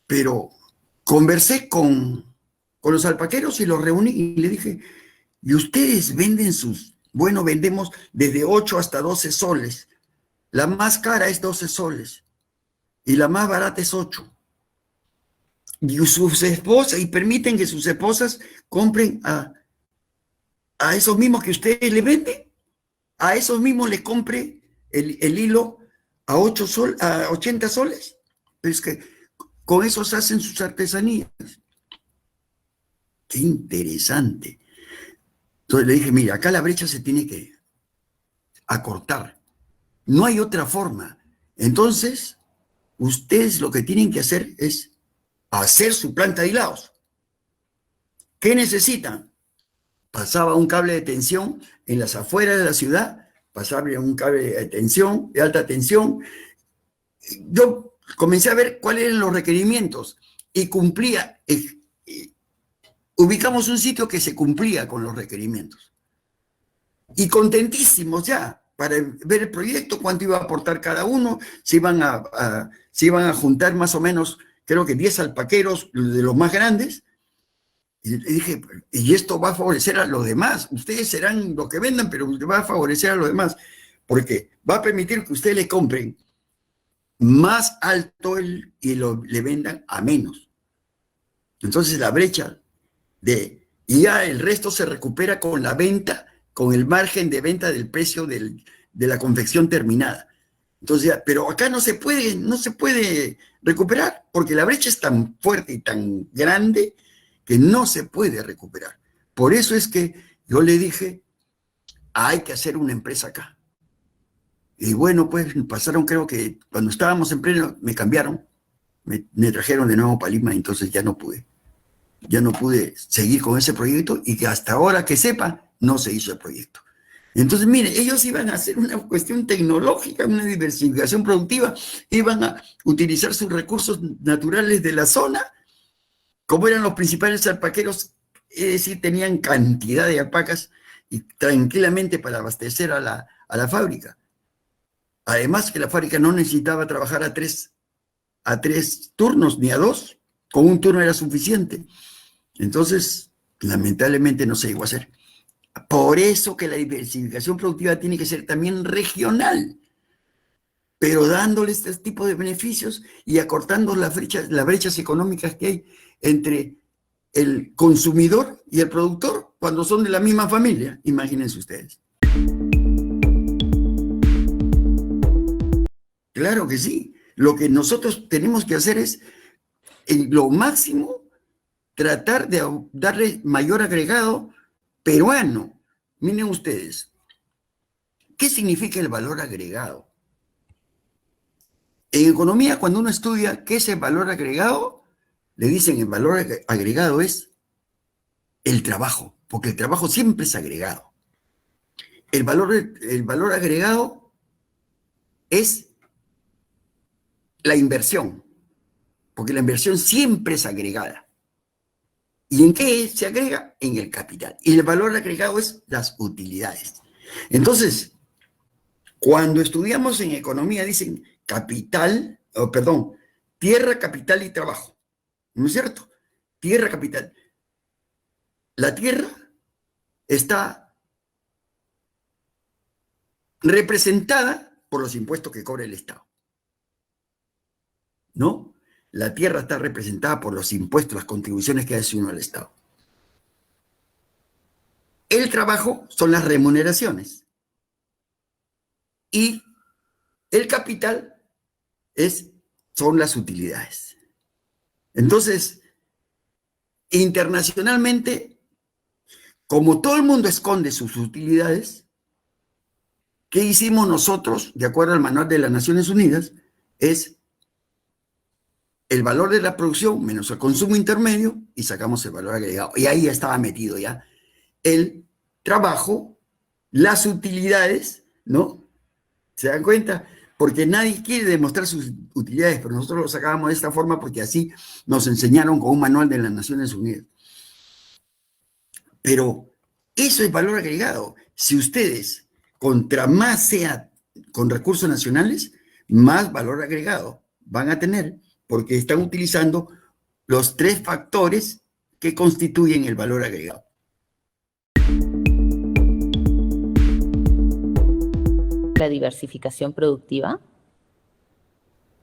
Pero conversé con los alpaqueros y los reuní y le dije, ¿y ustedes venden sus? Bueno, vendemos desde 8 hasta 12 soles. La más cara es 12 soles y la más barata es 8. Y sus esposas, y permiten que sus esposas compren a esos mismos que ustedes le venden, a esos mismos le compre el hilo a 80 soles. Es que con eso se hacen sus artesanías. Qué interesante. Entonces le dije, mira, acá la brecha se tiene que acortar. No hay otra forma. Entonces, ustedes lo que tienen que hacer es hacer su planta de hilados. ¿Qué necesitan? Pasaba un cable de tensión en las afueras de la ciudad, pasaba un cable de tensión, de alta tensión. Yo comencé a ver cuáles eran los requerimientos y cumplía. Ubicamos un sitio que se cumplía con los requerimientos. Y contentísimos ya para ver el proyecto, cuánto iba a aportar cada uno, se iban a juntar más o menos, creo que 10 alpaqueros de los más grandes. Y dije, y esto va a favorecer a los demás. Ustedes serán lo que vendan, pero va a favorecer a los demás, porque va a permitir que ustedes le compren más alto y le vendan a menos. Entonces la brecha y ya el resto se recupera con la venta, con el margen de venta del precio de la confección terminada. Entonces, pero acá no se puede recuperar, porque la brecha es tan fuerte y tan grande que no se puede recuperar. Por eso es que yo le dije, hay que hacer una empresa acá. Y bueno, pues pasaron, creo que cuando estábamos en pleno, me cambiaron, me trajeron de nuevo para Lima, entonces ya no pude seguir con ese proyecto y que hasta ahora que sepa, no se hizo el proyecto. Entonces, mire, ellos iban a hacer una cuestión tecnológica, una diversificación productiva, iban a utilizar sus recursos naturales de la zona, como eran los principales alpaqueros, es decir, tenían cantidad de alpacas y tranquilamente para abastecer a la fábrica. Además que la fábrica no necesitaba trabajar a tres turnos ni a 2, con un turno era suficiente. Entonces, lamentablemente no se llegó a hacer. Por eso que la diversificación productiva tiene que ser también regional, pero dándole este tipo de beneficios y acortando las brechas económicas que hay entre el consumidor y el productor cuando son de la misma familia. Imagínense ustedes. Claro que sí. Lo que nosotros tenemos que hacer es, en lo máximo, tratar de darle mayor agregado peruano. Miren ustedes, ¿qué significa el valor agregado? En economía, cuando uno estudia qué es el valor agregado, le dicen el valor agregado es el trabajo, porque el trabajo siempre es agregado. El valor agregado es la inversión, porque la inversión siempre es agregada. ¿Y en qué se agrega? En el capital. Y el valor agregado es las utilidades. Entonces, cuando estudiamos en economía dicen tierra, capital y trabajo. ¿No es cierto? Tierra, capital. La tierra está representada por los impuestos que cobra el Estado. ¿No? la tierra está representada por los impuestos, las contribuciones que hace uno al Estado. El trabajo son las remuneraciones. Y el capital son las utilidades. Entonces, internacionalmente, como todo el mundo esconde sus utilidades, ¿qué hicimos nosotros, de acuerdo al manual de las Naciones Unidas? Es el valor de la producción menos el consumo intermedio y sacamos el valor agregado. Y ahí ya estaba metido ya el trabajo, las utilidades, ¿no? ¿Se dan cuenta? Porque nadie quiere demostrar sus utilidades, pero nosotros lo sacábamos de esta forma porque así nos enseñaron con un manual de las Naciones Unidas. Pero eso es valor agregado. Si ustedes, contra más sea con recursos nacionales, más valor agregado van a tener, porque están utilizando los 3 factores que constituyen el valor agregado. La diversificación productiva?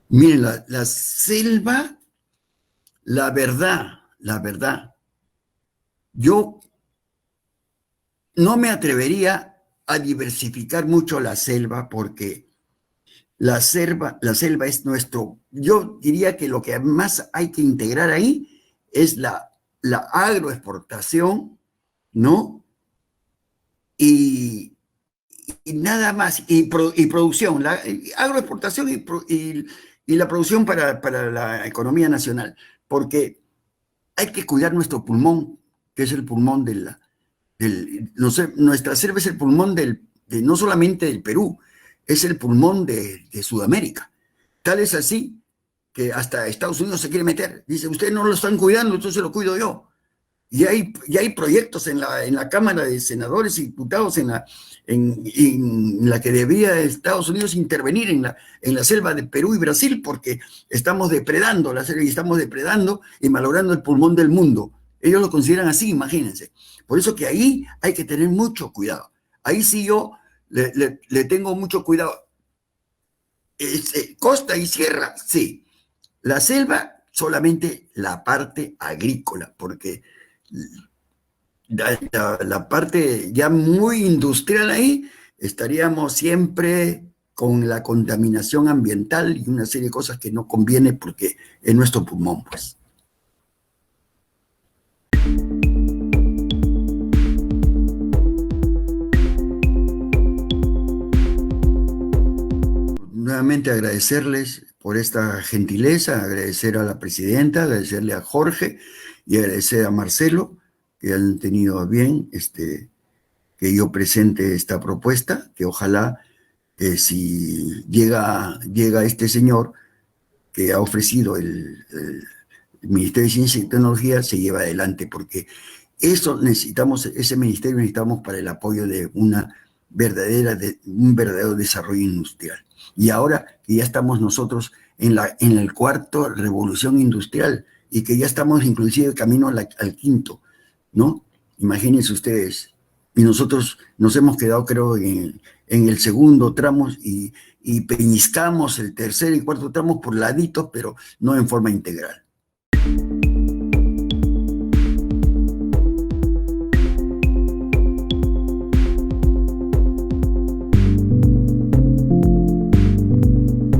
Miren, la selva, la verdad, yo no me atrevería a diversificar mucho la selva porque la selva es yo diría que lo que más hay que integrar ahí es la agroexportación, ¿no? Y nada más, y producción, la agroexportación y la producción para la economía nacional, porque hay que cuidar nuestro pulmón, que es el pulmón no sé, nuestra selva es el pulmón no solamente del Perú, es el pulmón de Sudamérica. Tal es así que hasta Estados Unidos se quiere meter. Dice, ustedes no lo están cuidando, entonces lo cuido yo. Y hay proyectos en la Cámara de Senadores y Diputados en la que debería Estados Unidos intervenir en la selva de Perú y Brasil, porque estamos depredando la selva y estamos depredando y malogrando el pulmón del mundo. Ellos lo consideran así, imagínense. Por eso que ahí hay que tener mucho cuidado. Ahí sí yo le tengo mucho cuidado. Costa y sierra, sí. La selva, solamente la parte agrícola, porque la parte ya muy industrial ahí, estaríamos siempre con la contaminación ambiental y una serie de cosas que no conviene porque es nuestro pulmón, pues. Nuevamente agradecerles por esta gentileza, agradecer a la presidenta, agradecerle a Jorge y agradecer a Marcelo que han tenido a bien que yo presente esta propuesta, que ojalá si llega este señor que ha ofrecido el Ministerio de Ciencia y Tecnología, se lleve adelante, porque ese ministerio necesitamos para el apoyo de un verdadero desarrollo industrial. Y ahora que ya estamos nosotros en el 4º revolución industrial y que ya estamos inclusive camino al 5º, ¿no? Imagínense ustedes. Y nosotros nos hemos quedado, creo, en el 2º tramo y peñiscamos el 3er y 4º tramo por laditos, pero no en forma integral.